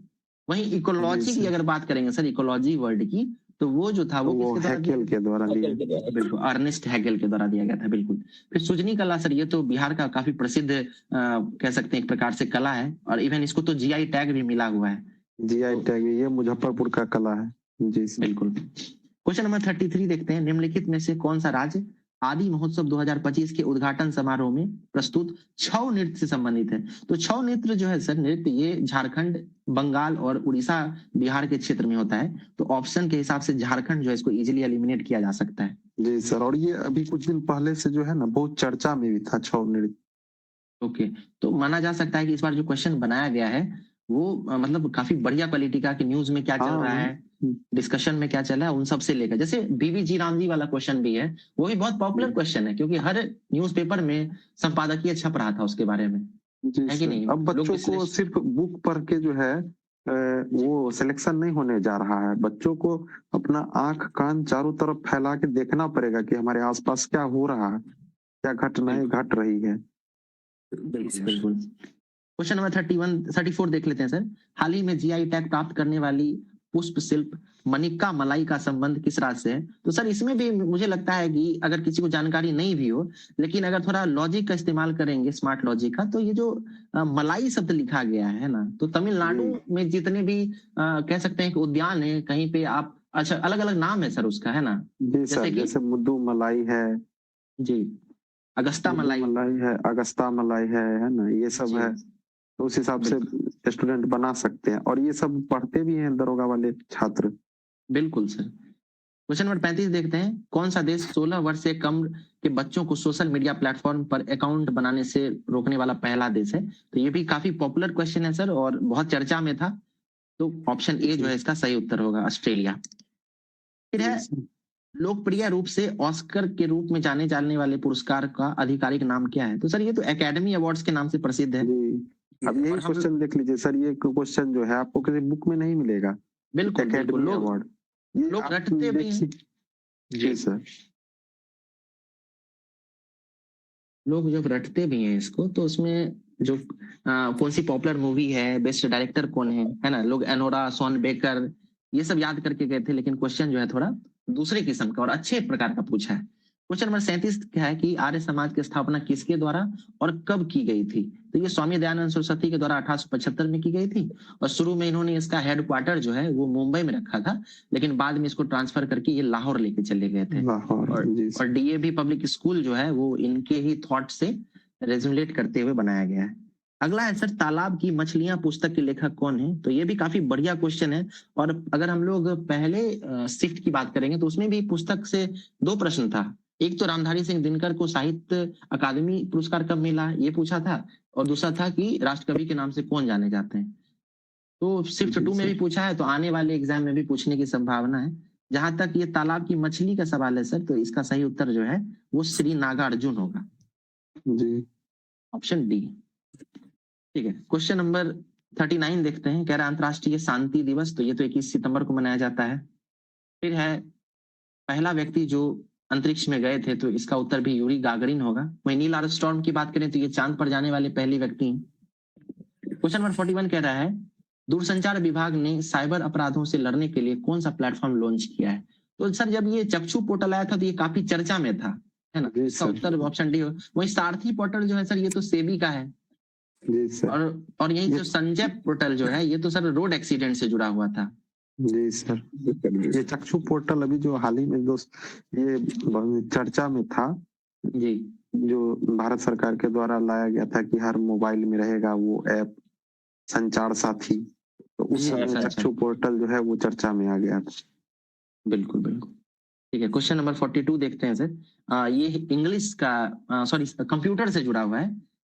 वहीं इकोलॉजी की अगर बात करेंगे सर, इकोलॉजी वर्ड की, तो वो जो था तो वो वो किसके द्वारा दिया हैकेल के द्वारा लिया। बिल्कुल, अर्नेस्ट हैगेल के द्वारा दिया गया था, बिल्कुल। फिर सुजनी कला सर, ये तो बिहार का काफी प्रसिद्ध कह सकते हैं एक प्रकार से कला है, और इवन इसको तो जीआई टैग भी मिला हुआ है। जीआई टैग, ये मुजफ्फरपुर का कला है। जी सर। बिल्कुल। क्वेश्चन नंबर 33 देखते हैं, निम्नलिखित में से कौन सा राज्य आदि महोत्सव 2025 के उद्घाटन समारोह में प्रस्तुत छऊ नृत्य से संबंधित है? तो छऊ नृत्य जो है सर, नृत्य ये झारखंड, बंगाल और उड़ीसा, बिहार के क्षेत्र में होता है, तो ऑप्शन के हिसाब से झारखंड जो है इसको इजीली एलिमिनेट किया जा सकता है। जी सर, और ये अभी कुछ दिन पहले से जो है ना बहुत चर्चा में भी था छऊ नृत्य। ओके, तो माना जा सकता है कि इस बार जो क्वेश्चन बनाया गया है वो मतलब काफी बढ़िया क्वालिटी का, कि न्यूज में क्या चल रहा है, डिस्कशन में क्या चल रहा है, उन सब से लेकर, जैसे बीवी जी राम जी वाला क्वेश्चन भी है, वो भी बहुत पॉपुलर क्वेश्चन है, क्योंकि हर न्यूज़पेपर में संपादकीय छप रहा था उसके बारे में, जी है कि सर। नहीं? अब बच्चों को सिर्फ बुक पढ़ के जो है वो सिलेक्शन नहीं होने जा रहा है। बच्चों को अपना आंख कान चारों तरफ फैला के देखना पड़ेगा कि हमारे आसपास क्या हो रहा है, क्या घटनाएं घट रही है। बिल्कुल। क्वेश्चन नंबर 34 देख लेते हैं सर। हाल ही में जीआई टैग प्राप्त करने वाली पुष्प शिल्प मनिक्का मलाई का संबंध किस राज्य से है? तो सर इसमें भी मुझे लगता है कि अगर किसी को जानकारी नहीं भी हो, लेकिन अगर थोड़ा लॉजिक का इस्तेमाल करेंगे, स्मार्ट लॉजिक का, तो ये जो मलाई शब्द लिखा गया है ना, तो तमिलनाडु में जितने भी कह सकते हैं कि उद्यान है, कहीं पे आप, अच्छा अलग अलग नाम है सर उसका, है ना? जी सर, जैसे मुद्दू मलाई है, जी, अगस्ता मलाई है, अगस्ता मलाई है ना, ये सब है। तो उस हिसाब से स्टूडेंट बना सकते हैं, और ये सब पढ़ते भी हैं दरोगा वाले छात्र। बिल्कुल सर। क्वेश्चन नंबर 35 देखते हैं, कौन सा देश 16 वर्ष से कम के बच्चों को सोशल मीडिया प्लेटफॉर्म पर अकाउंट बनाने से रोकने वाला पहला देश है? तो ये भी काफी पॉपुलर क्वेश्चन है सर, और बहुत चर्चा में था, तो ऑप्शन ए जो है इसका सही उत्तर होगा, ऑस्ट्रेलिया। फिर है, लोकप्रिय रूप से ऑस्कर के रूप में जाने जाने वाले पुरस्कार का आधिकारिक नाम क्या है? तो सर ये तो एकेडमी अवार्ड्स के नाम से प्रसिद्ध है। अब यही क्वेश्चन देख लीजिए सर, ये क्वेश्चन जो है आपको किसी बुक में नहीं मिलेगा। बिल्कुल, एकेडमी अवार्ड लोग रटते भी हैं। जी सर। लोग जब रटते भी हैं इसको तो उसमें जो कौन सी पॉपुलर मूवी है, बेस्ट डायरेक्टर कौन है ना, लोग एनोरा, शॉन बेकर ये सब याद करके गए थे, लेकिन क्वेश्चन जो है थोड़ा दूसरे किस्म का और अच्छे प्रकार का पूछा है। क्वेश्चन नंबर 37 क्या है कि आर्य समाज की स्थापना किसके द्वारा और कब की गई थी? तो ये स्वामी दयानंद सरस्वती के द्वारा 1875 में की गई थी और शुरू में इन्होंने इसका हेडक्वार्टर जो है वो मुंबई में रखा था, लेकिन बाद में इसको ट्रांसफर करके ये लाहौर लेके चले गए थे। और डीएवी पब्लिक स्कूल जो है वो इनके ही थॉट से रेजुलेट करते हुए बनाया गया है। अगला है सर, तालाब की मछलियां पुस्तक के लेखक कौन है? तो ये भी काफी बढ़िया क्वेश्चन है। और अगर हम लोग पहले शिफ्ट की बात करेंगे तो उसमें भी पुस्तक से 2 प्रश्न था। एक तो रामधारी सिंह दिनकर को साहित्य अकादमी पुरस्कार कब मिला ये पूछा था, और दूसरा था कि राष्ट्रकवि के नाम से कौन जाने जाते हैं। तो शिफ्ट 2 में भी पूछा है, तो आने वाले एग्जाम में भी पूछने की संभावना है। जहां तक ये तालाब की मछली का सवाल है सर, तो इसका सही उत्तर जो है वो श्री नागार्जुन होगा जी, ऑप्शन डी। ठीक है, क्वेश्चन नंबर 39 देखते हैं। कह रहा है अंतरराष्ट्रीय शांति दिवस, तो ये तो 21 सितंबर को मनाया जाता है। फिर है पहला व्यक्ति जो अंतरिक्ष में गए थे, तो इसका उत्तर भी यूरी गागरिन होगा। वहीं नील आर्मस्ट्रांग की बात करें तो ये चांद पर जाने वाले पहले व्यक्ति हैं। क्वेश्चन नंबर 41 कह रहा है दूरसंचार विभाग ने साइबर अपराधों से लड़ने के लिए कौन सा प्लेटफॉर्म लॉन्च किया है? तो सर जब ये चक्षु पोर्टल आया था तो ये काफी चर्चा में था, है ना, इसका उत्तर ऑप्शन डी हो। वही सारथी पोर्टल जो है सर ये तो सेबी का है। जी सर। और यही जो संजय पोर्टल जो है ये तो सर रोड एक्सीडेंट से जुड़ा हुआ था। जी सर, ये चक्षु पोर्टल अभी जो हाल ही में दोस्त ये चर्चा में था जी, जो भारत सरकार के द्वारा लाया गया था कि हर मोबाइल में रहेगा वो ऐप संचार साथी, तो उस समय चक्षु पोर्टल जो है वो चर्चा में आ गया था। बिल्कुल बिल्कुल। ठीक है, क्वेश्चन नंबर 42 देखते हैं सर। ये इंग्लिश का सॉरी कंप्यूटर से जुड़ा हुआ है।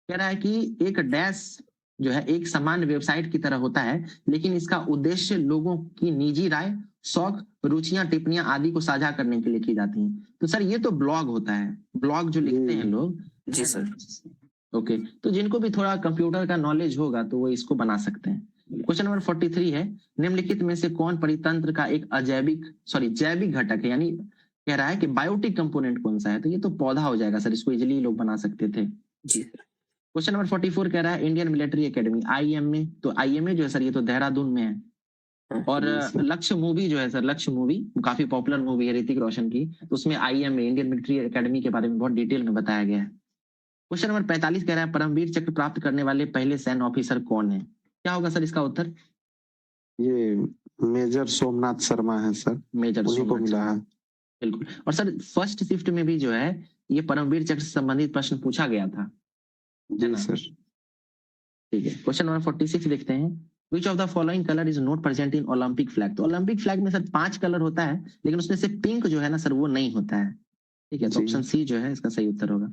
कह रहा है कि एक डैश जो है एक सामान्य वेबसाइट की तरह होता है, लेकिन इसका उद्देश्य लोगों की निजी राय, शौक, रुचियां, टिप्पणियां आदि को साझा करने के लिए की जाती हैं। तो सर ये तो ब्लॉग होता है, ब्लॉग जो लिखते हैं लोग। जी सर। ओके, तो जिनको भी थोड़ा कंप्यूटर का नॉलेज होगा तो वो इसको बना सकते हैं। क्वेश्चन नंबर 43 है निम्नलिखित में से कौन परितंत्र का एक जैविक घटक है? यानी कह रहा है कि बायोटिक कंपोनेंट कौन सा है? तो ये तो पौधा हो जाएगा सर, इसको इजिली लोग बना सकते थे। जी सर। क्वेश्चन नंबर 44 कह रहा है इंडियन मिलिट्री एकेडमी IMA, तो IMA जो है सर ये तो देहरादून में है। और लक्ष्य मूवी जो है सर, लक्ष्य मूवी काफी पॉपुलर मूवी है ऋतिक रोशन की, तो उसमें IMA इंडियन मिलिट्री एकेडमी के बारे में बहुत डिटेल में बताया गया है। क्वेश्चन नंबर 45 कह रहा है परमवीर चक्र प्राप्त करने वाले पहले सैन्य ऑफिसर कौन है? क्या होगा सर इसका उत्तर? ये मेजर सोमनाथ शर्मा है सर, मेजर उन्हीं को मिला है। बिल्कुल। और सर फर्स्ट शिफ्ट में भी जो है ये परमवीर चक्र से संबंधित प्रश्न पूछा गया था। जी सर। ठीक है, क्वेश्चन नंबर 46 देखते हैं। Which of the following colour is not present in Olympic flag? तो ओलंपिक फ्लैग में सर 5 कलर होता है, लेकिन उसमें से पिंक जो है ना सर वो नहीं होता है। ठीक है, तो ऑप्शन सी जो है इसका सही उत्तर होगा।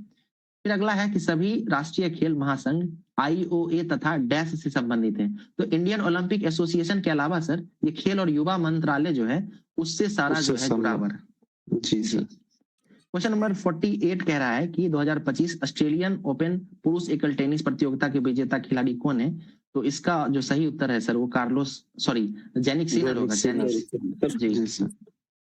फिर अगला है कि सभी राष्ट्रीय खेल महासंघ IOA तथा डैश से संबंधित है। तो इंडियन ओलंपिक एसोसिएशन के अलावा सर ये खेल और युवा मंत्रालय जो है उससे सारा जो है जुड़ा हुआ है। जी सर। क्वेश्चन नंबर 48 कह रहा है कि 2025 ऑस्ट्रेलियन ओपन पुरुष एकल टेनिस प्रतियोगिता के विजेता खिलाड़ी कौन है? तो इसका जो सही उत्तर है सर वो जेनिक सिनर होगा। जी सर।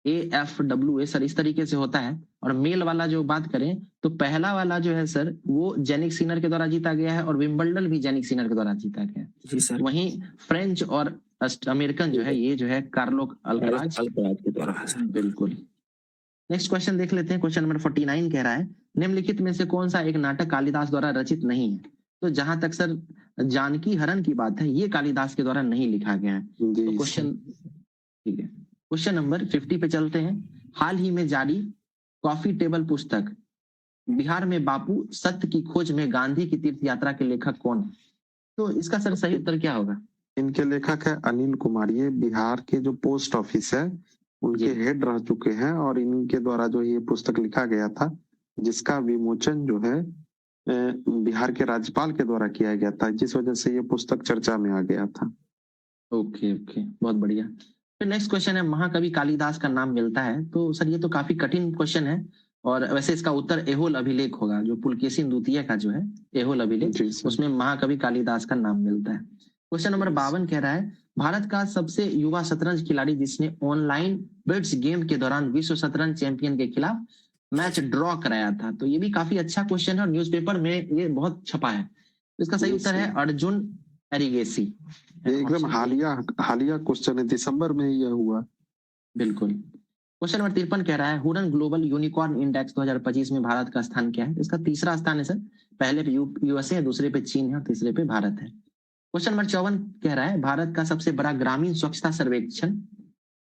AFWA सर इस तरीके से होता है। और मेल वाला जो बात करें तो पहला वाला जो है सर वो जेनिक सिनर के द्वारा जीता गया है, और विंबलडन भी जेनिक सिनर के द्वारा जीता गया है। जी सर। वहीं फ्रेंच और अमेरिकन जो है ये जो है कार्लो अल्कराज के द्वारा। बिल्कुल। नेक्स्ट क्वेश्चन देख लेते हैं। क्वेश्चन नंबर 49 कह रहा है निम्नलिखित में से कौन सा एक नाटक कालिदास द्वारा रचित नहीं है? तो जहां तक सर जानकी हरण की बात है ये कालिदास के द्वारा नहीं लिखा गया है। तो क्वेश्चन ठीक है, क्वेश्चन नंबर 50 पे चलते हैं। हाल ही में जारी कॉफी टेबल पुस्तक बिहार में बापू सत्य की खोज में गांधी की तीर्थ यात्रा के लेखक कौन है? तो इसका सर सही उत्तर क्या होगा? इनके लेखक है अनिल कुमार, ये बिहार के जो पोस्ट ऑफिस है उनके हेड रह चुके हैं, और इनके द्वारा जो ये पुस्तक लिखा गया था जिसका विमोचन जो है बिहार के राज्यपाल के द्वारा किया गया था, जिस वजह से ये पुस्तक चर्चा में आ गया था। ओके, बहुत बढ़िया। फिर नेक्स्ट क्वेश्चन है महाकवि कालिदास का नाम मिलता है? तो सर ये तो काफी कठिन क्वेश्चन है, और वैसे इसका उत्तर एहोल अभिलेख होगा, जो पुलकेशिन द्वितीय का जो है एहोल अभिलेख, उसमें महाकवि कालिदास का नाम मिलता है। क्वेश्चन नंबर 52 कह रहा है भारत का सबसे युवा शतरंज खिलाड़ी जिसने ऑनलाइन ब्रिड्ज गेम के दौरान विश्व शतरंज चैंपियन के खिलाफ मैच ड्रॉ कराया था। तो ये भी काफी अच्छा क्वेश्चन है और न्यूज़पेपर में ये बहुत छपा है। तो इसका सही उत्तर है अर्जुन एरिगेसी। ये एकदम हालिया क्वेश्चन है, दिसंबर में ही यह हुआ। बिल्कुल। क्वेश्चन नंबर 53 कह रहा है हुरन ग्लोबल यूनिकॉर्न इंडेक्स 2025 में भारत का स्थान क्या है? इसका तीसरा स्थान है सर। पहले पे यूएसए है, दूसरे पे चीन है और तीसरे पे भारत है। क्वेश्चन नंबर 54 कह रहा है भारत का सबसे बड़ा ग्रामीण स्वच्छता सर्वेक्षण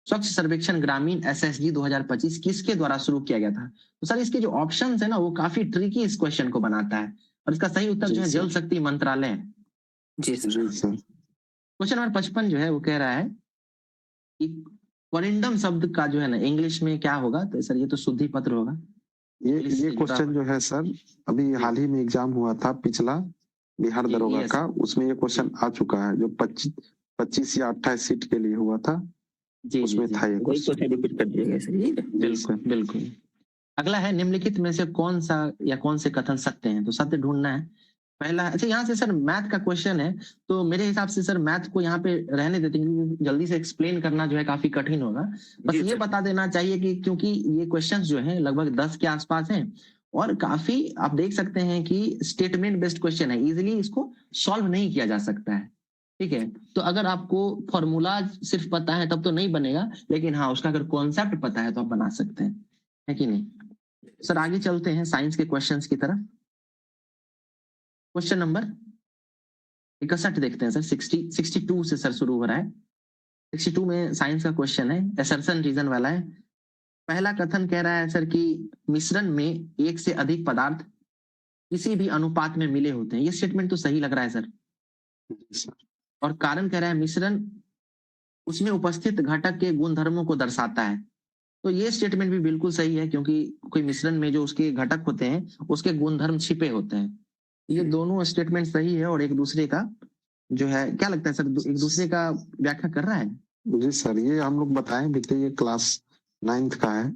स्वच्छ सर्वेक्षण ग्रामीण एसएसजी 2025 किसके द्वारा शुरू किया गया था? तो सर इसके जो ऑप्शंस है ना वो काफी ट्रिकी इस क्वेश्चन को बनाता है और इसका सही उत्तर जो है जल शक्ति मंत्रालय है। जी सर। क्वेश्चन नंबर 55 जो है वो कह रहा है कि परिंडम शब्द का जो है ना इंग्लिश में क्या होगा? तो सर ये तो शुद्धि पत्र होगा। ये क्वेश्चन जो है सर अभी हाल ही में एग्जाम हुआ था पिछला बिहार दरोगा का, उसमें ये क्वेश्चन आ चुका है जो 25 या 28 सीट के लिए हुआ था। जी उसमें था ये क्वेश्चन रिपीट कर दिएगा सर। बिल्कुल बिल्कुल। अगला है निम्नलिखित में से कौन सा या कौन से कथन सत्य हैं? तो सत्य ढूंढना है। पहला, अच्छा यहाँ से सर मैथ का क्वेश्चन है तो मेरे हिसाब से सर मैथ को यहाँ पे रहने देते हैं क्योंकि जल्दी से एक्सप्लेन करना जो है काफी कठिन होगा। बस ये बता देना चाहिए कि क्योंकि ये क्वेश्चंस जो है लगभग 10 के आसपास हैं और काफी आप देख सकते हैं कि स्टेटमेंट बेस्ड क्वेश्चन है, इजिली इसको सॉल्व नहीं किया जा सकता है। ठीक है, तो अगर आपको फॉर्मूला सिर्फ पता है तब तो नहीं बनेगा, लेकिन हाँ उसका अगर कॉन्सेप्ट पता है तो आप बना सकते हैं, है कि नहीं? सर आगे चलते हैं साइंस के क्वेश्चंस की तरफ। क्वेश्चन नंबर 61 देखते हैं सर। 62 से सर शुरू हो रहा है। 62 में साइंस का क्वेश्चन है, असर्शन रीजन वाला है। पहला कथन कह रहा है सर कि मिश्रण में एक से अधिक पदार्थ किसी भी अनुपात में मिले होते हैं। ये स्टेटमेंट तो सही लग रहा है सर। और कारण कह रहा है मिश्रण उसमें उपस्थित घटक के गुणधर्मों को दर्शाता है। तो ये स्टेटमेंट भी बिल्कुल सही है क्योंकि कोई मिश्रण में जो उसके घटक होते हैं उसके गुणधर्म छिपे होते हैं। ये दोनों स्टेटमेंट सही है और एक दूसरे का जो है, क्या लगता है सर, एक दूसरे का व्याख्या कर रहा है? जी सर, ये हम लोग बताएं भी थे, ये क्लास 9th का है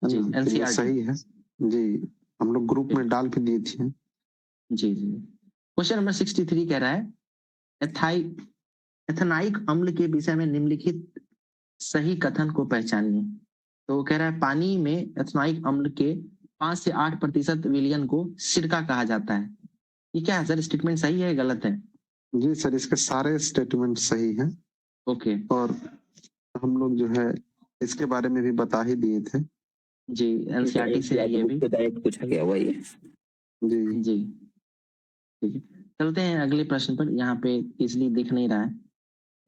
जी, NCERT सही है जी, हम लोग ग्रुप में डाल भी दिए थे। जी जी। क्वेश्चन नंबर 63 कह रहा है एथेनाइक अम्ल के विषय में निम्नलिखित सही कथन को पहचानिए। तो कह रहा है पानी में एथेनाइक अम्ल के 5 से 8% विलयन को सिरका कहा जाता है। ये क्या है सर, स्टेटमेंट सही है गलत है? जी सर, इसके सारे स्टेटमेंट सही हैं। ओके। और हम लोग जो है इसके बारे में भी बता ही दिए थे। जी, एनसीईआरटी से ये भी पूछा गया हुआ ये। जी जी ठीक है, चलते हैं अगले प्रश्न पर। यहाँ पे इसलिए दिख नहीं रहा है।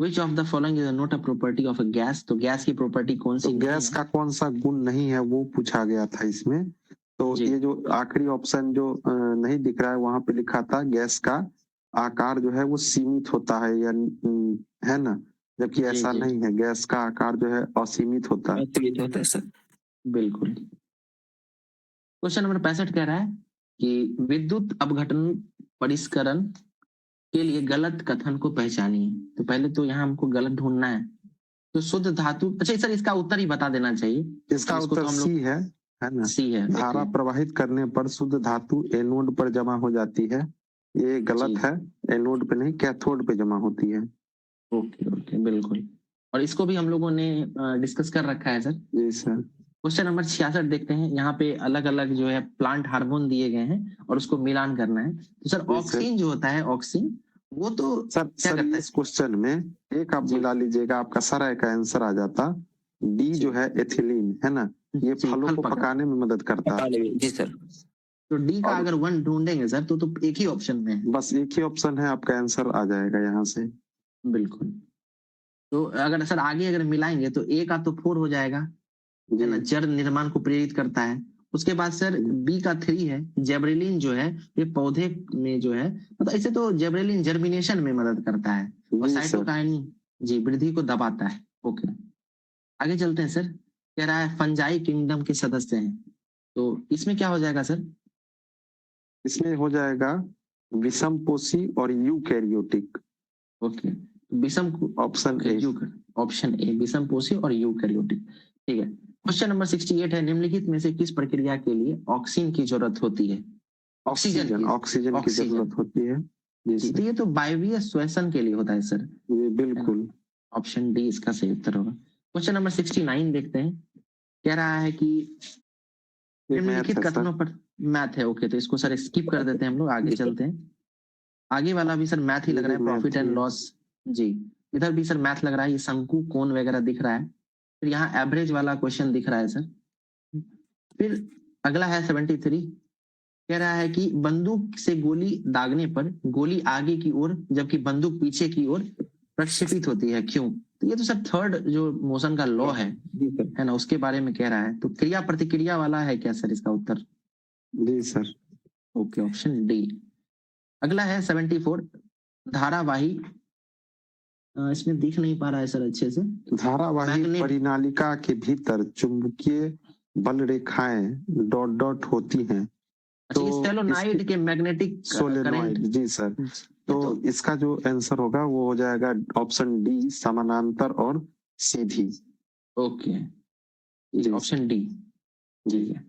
Which of the following is not a property of a gas? तो गैस की प्रॉपर्टी कौन सी? तो गैस का कौन सा गुण नहीं है वो पूछा गया था इसमें। तो ये जो आखिरी ऑप्शन जो नहीं दिख रहा है वहां पे लिखा था गैस का आकार जो है वो सीमित होता है या है ना, जबकि ऐसा नहीं है, गैस का आकार जो है असीमित होता है सर। बिल्कुल। क्वेश्चन नंबर 65 कह रहा है कि विद्युत अपघटन परिष्करण के लिए गलत कथन को पहचानिए। तो पहले तो यहाँ हमको गलत ढूंढना है। तो शुद्ध धातु, अच्छा सर इसका उत्तर ही बता देना चाहिए। इसका उत्तर सी है ना? सी है। धारा प्रवाहित करने पर शुद्ध धातु एनोड पर जमा हो जाती है। ये गलत है, एनोड पे नहीं कैथोड पे जमा होती है। ओके बिल्कुल, और इसको भी हम लोगों ने डिस्कस कर रखा है सर। जी सर। क्वेश्चन नंबर 66 देखते हैं। यहाँ पे अलग अलग जो है प्लांट हार्मोन दिए गए हैं और उसको मिलान करना है। तो सर ऑक्सीन जो होता है, ऑक्सीन वो तो सर इस क्वेश्चन में एक आप मिला लीजिएगा, आपका सारा का आंसर आ जाता। डी जो है एथिलीन है ना, ये फलों को पकाने में मदद करता है। जी सर। तो डी का अगर 1 ढूंढेंगे सर तो एक ही ऑप्शन में है, बस एक ही ऑप्शन है, आपका आंसर आ जाएगा यहाँ से। बिल्कुल। तो अगर सर आगे अगर मिलाएंगे तो ए का तो 4 हो जाएगा, है ना, जड़ निर्माण को प्रेरित करता है। उसके बाद सर बी का 3 है, जेब्रेलिन जो है ये पौधे में जो है, मतलब ऐसे तो जेब्रेलिन जर्मिनेशन में मदद करता है और साइटोकाइनिन जी वृद्धि को दबाता है। ओके, आगे चलते हैं सर। कह रहा है फंजाई किंगडम के सदस्य हैं। तो इसमें क्या हो जाएगा सर? इसमें हो जाएगा विषमपोषी और यूकैरियोटिक। ओके, विषम ऑप्शन ए विषमपोषी और यूकैरियोटिक। ठीक है। क्वेश्चन नंबर 68 है निम्नलिखित में से किस प्रक्रिया के लिए ऑक्सीजन की जरूरत होती है? ऑक्सीजन की जरूरत होती है जी। तो ये तो वायवीय श्वसन के लिए होता है सर। बिल्कुल, ऑप्शन डी इसका सही उत्तर होगा। क्वेश्चन नंबर 69 देखते हैं। कह रहा है कि ये निम्नलिखित मैथ है सर। कथनों पर मैथ है। ओके, तो इसको सर स्किप कर देते हैं हम लोग, आगे चलते हैं। आगे वाला भी सर मैथ ही लग रहा है, ये भी प्रॉफिट math एंड ही है। लॉस। जी, इधर भी सर मैथ लग रहा है, ये शंकु कोण वगैरह दिख रहा है। फिर यहाँ एवरेज वाला क्वेश्चन दिख रहा है सर। फिर अगला है 73, कह रहा है कि बंदूक से गोली दागने पर गोली आगे की ओर जबकि बंदूक पीछे की ओर प्रक्षेपित होती है, क्यों? तो ये तो सर थर्ड जो मोशन का लॉ है ना, उसके बारे में कह रहा है। तो क्रिया प्रतिक्रिया वाला है क्या सर इसका उत्तर? जी सर। Okay, option D. अगला है 74, धारावाही, इसमें दिख नहीं पा रहा है सर अच्छे से। धारावाही मैग्नेट, परिनालिका के भीतर चुंबकीय बल रेखाएं डॉट डॉट होती हैं। अच्छा, ये तो सोलेनॉइड के मैग्नेटिक सोलेनॉइड, करंट। जी सर। तो इसका जो आंसर होगा वो हो जाएगा ऑप्शन डी, समानांतर और सीधी। ओके, जी ऑप्शन डी। जी। ठीक है,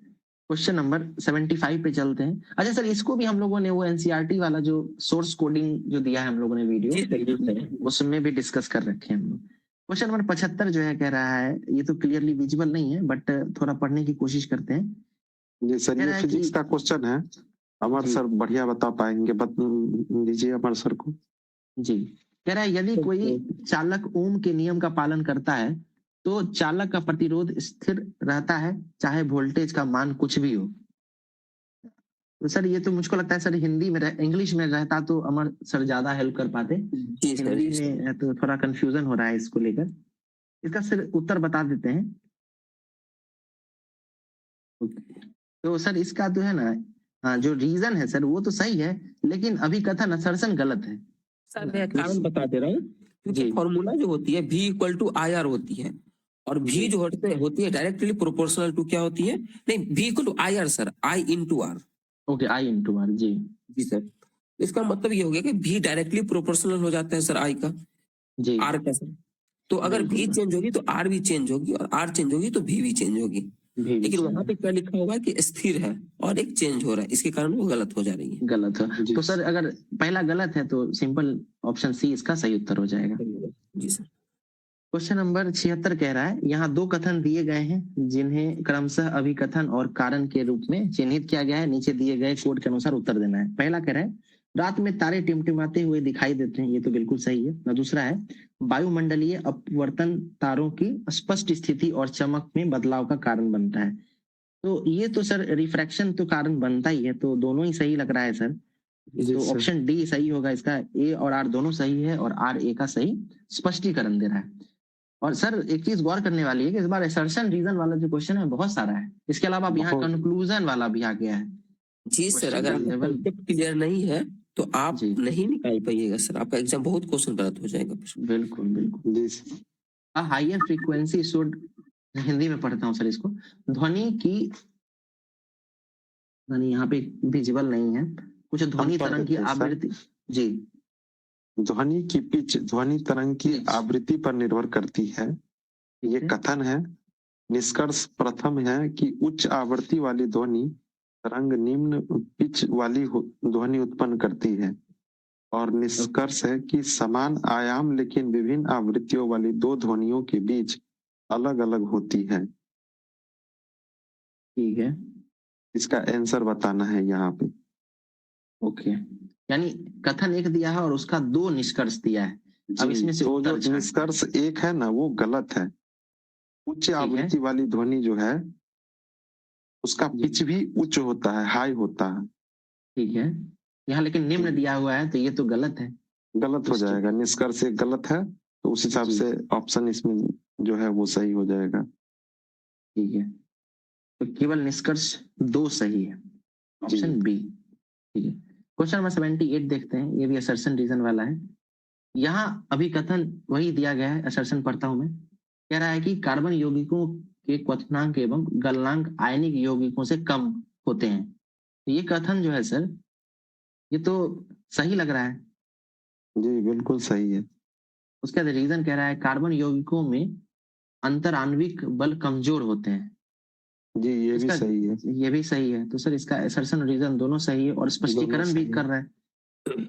क्वेश्चन नंबर 75 पे चलते हैं। अच्छा सर, इसको भी हम लोगों ने वो एनसीईआरटी वाला जो सोर्स कोडिंग जो दिया है हम लोगों ने वीडियो, उसमें भी डिस्कस कर रखे हैं हम लोग। क्वेश्चन नंबर 75 जो है कह रहा है, ये तो क्लियरली विजिबल नहीं है बट थोड़ा पढ़ने की कोशिश करते हैं। जी सर, कह ये रहा है फिजिक्स कि का क्वेश्चन है। अमर जी। सर बढ़िया बता पाएंगे, दीजिए अमर सर को। जी, कह रहा है यदि कोई चालक ओम के नियम का पालन करता है तो चालक का प्रतिरोध स्थिर रहता है चाहे वोल्टेज का मान कुछ भी हो। तो सर ये तो मुझको लगता है सर हिंदी में इंग्लिश में रहता तो अमर सर ज्यादा हेल्प कर पाते। जी सर, हिंदी जी सर। में तो थोड़ा कंफ्यूजन हो रहा है इसको लेकर। इसका सर उत्तर बता देते हैं। तो सर इसका तो है ना, हाँ, जो रीजन है सर वो तो सही है, लेकिन अभी कथन असर्शन गलत है। सर मैं कारण बता दे रहा हूँ, क्योंकि जी। फॉर्मूला जो होती है V equal to I R होती है, और V जी। जो होती है डायरेक्टली प्रोपोर्शनल टू क्या होती है? नहीं, V equal to I R sir, I into R. Okay, I into R. जी जी सर, इसका मतलब ये हो गया कि V डायरेक्टली प्रोपोर्शनल हो जाता है सर I का, जी, R का सर। तो अगर V बिल्कुल। चेंज होगी तो R भी चेंज होगी, और R चेंज होगी तो V भी चेंज होगी। भी लेकिन वहां पे क्या लिखा होगा कि स्थिर है और एक चेंज हो रहा है, इसके कारण वो गलत हो जा रही है। गलत है। जी तो सर अगर पहला गलत है तो सिंपल ऑप्शन सी इसका सही उत्तर हो जाएगा। जी सर। क्वेश्चन नंबर 76 कह रहा है, यहाँ दो कथन दिए गए हैं जिन्हें क्रमशः अभिकथन और कारण के रूप में चिन्हित किया गया है। नीचे दिए गए कोड के अनुसार उत्तर देना है। पहला कह रहा है रात में तारे टिमटिमाते हुए दिखाई देते हैं, ये तो बिल्कुल सही है। और दूसरा है वायुमंडलीय अपवर्तन तारों की स्पष्ट स्थिति और चमक में बदलाव का कारण बनता है। तो ये तो सर रिफ्रैक्शन तो कारण बनता ही है, तो दोनों ही सही लग रहा है सर। जी तो सर। ऑप्शन डी सही होगा इसका। ए और आर दोनों सही है और आर ए का सही स्पष्टीकरण दे रहा है। और सर एक चीज गौर करने वाली है कि इस बार असर्शन रीजन वाला जो क्वेश्चन है बहुत सारा है। इसके अलावा अब यहाँ बहुत। कंक्लूजन वाला भी आ गया है। जी सर, अगर Question आपका level- concept क्लियर नहीं है तो आप जी। नहीं निकाल पाइएगा सर, आपका एग्जाम बहुत क्वेश्चन गलत हो जाएगा फिर। बिल्कुल बिल्कुल। जी sir. Higher frequency should, Hindi में पढ़ता हूँ सर इसको, ध्वनि की, ध्वनि यहाँ पे विजिबल नहीं है, कुछ ध्वनि पढ़ तरंग की देते हैं, सर। आवृत्ति। जी, ध्वनि की पिच ध्वनि तरंग की Pitch। आवृत्ति पर निर्भर करती है, ये है। कथन है। निष्कर्ष प्रथम है कि उच्च आवृत्ति वाली ध्वनि तरंग निम्न पिच वाली ध्वनि उत्पन्न करती है, और निष्कर्ष है कि समान आयाम लेकिन विभिन्न आवृत्तियों वाली दो ध्वनियों के बीच अलग अलग होती है। ठीक है, इसका आंसर बताना है यहाँ पे। ओके। यानी कथन एक दिया है और उसका दो निष्कर्ष दिया है। अब जी, इसमें से तो जो उत्तर छांट। निष्कर्ष एक है ना वो गलत है। उच्च है। आवृत्ति वाली ध्वनि जो है उसका जी। पिच भी उच्च होता है, हाई होता है। ठीक है, यहाँ लेकिन निम्न दिया हुआ है तो ये तो गलत है। गलत हो जाएगा, निष्कर्ष एक गलत है, तो उस हिसाब जी। से ऑप्शन इसमें जो है वो सही हो जाएगा। ठीक है, तो केवल निष्कर्ष दो सही है, ऑप्शन बी। ठीक है, क्वेश्चन नंबर 78 देखते हैं, ये भी असर्शन रीजन वाला है। यहाँ अभी कथन वही दिया गया है, असर्शन पढ़ता हूं मैं। कह रहा है कि कार्बन यौगिकों के क्वथनांक एवं गलनांक आयनिक यौगिकों से कम होते हैं। तो ये कथन जो है सर, ये तो सही लग रहा है। जी बिल्कुल सही है। उसका रीजन कह रहा है कार्बन यौगिकों में अंतराण्विक बल कमजोर होते हैं। जी ये भी इसका सही है। ये भी सही है। तो सर इसका असर्शन रीजन दोनों सही है और स्पष्टीकरण भी सही है। कर रहा है।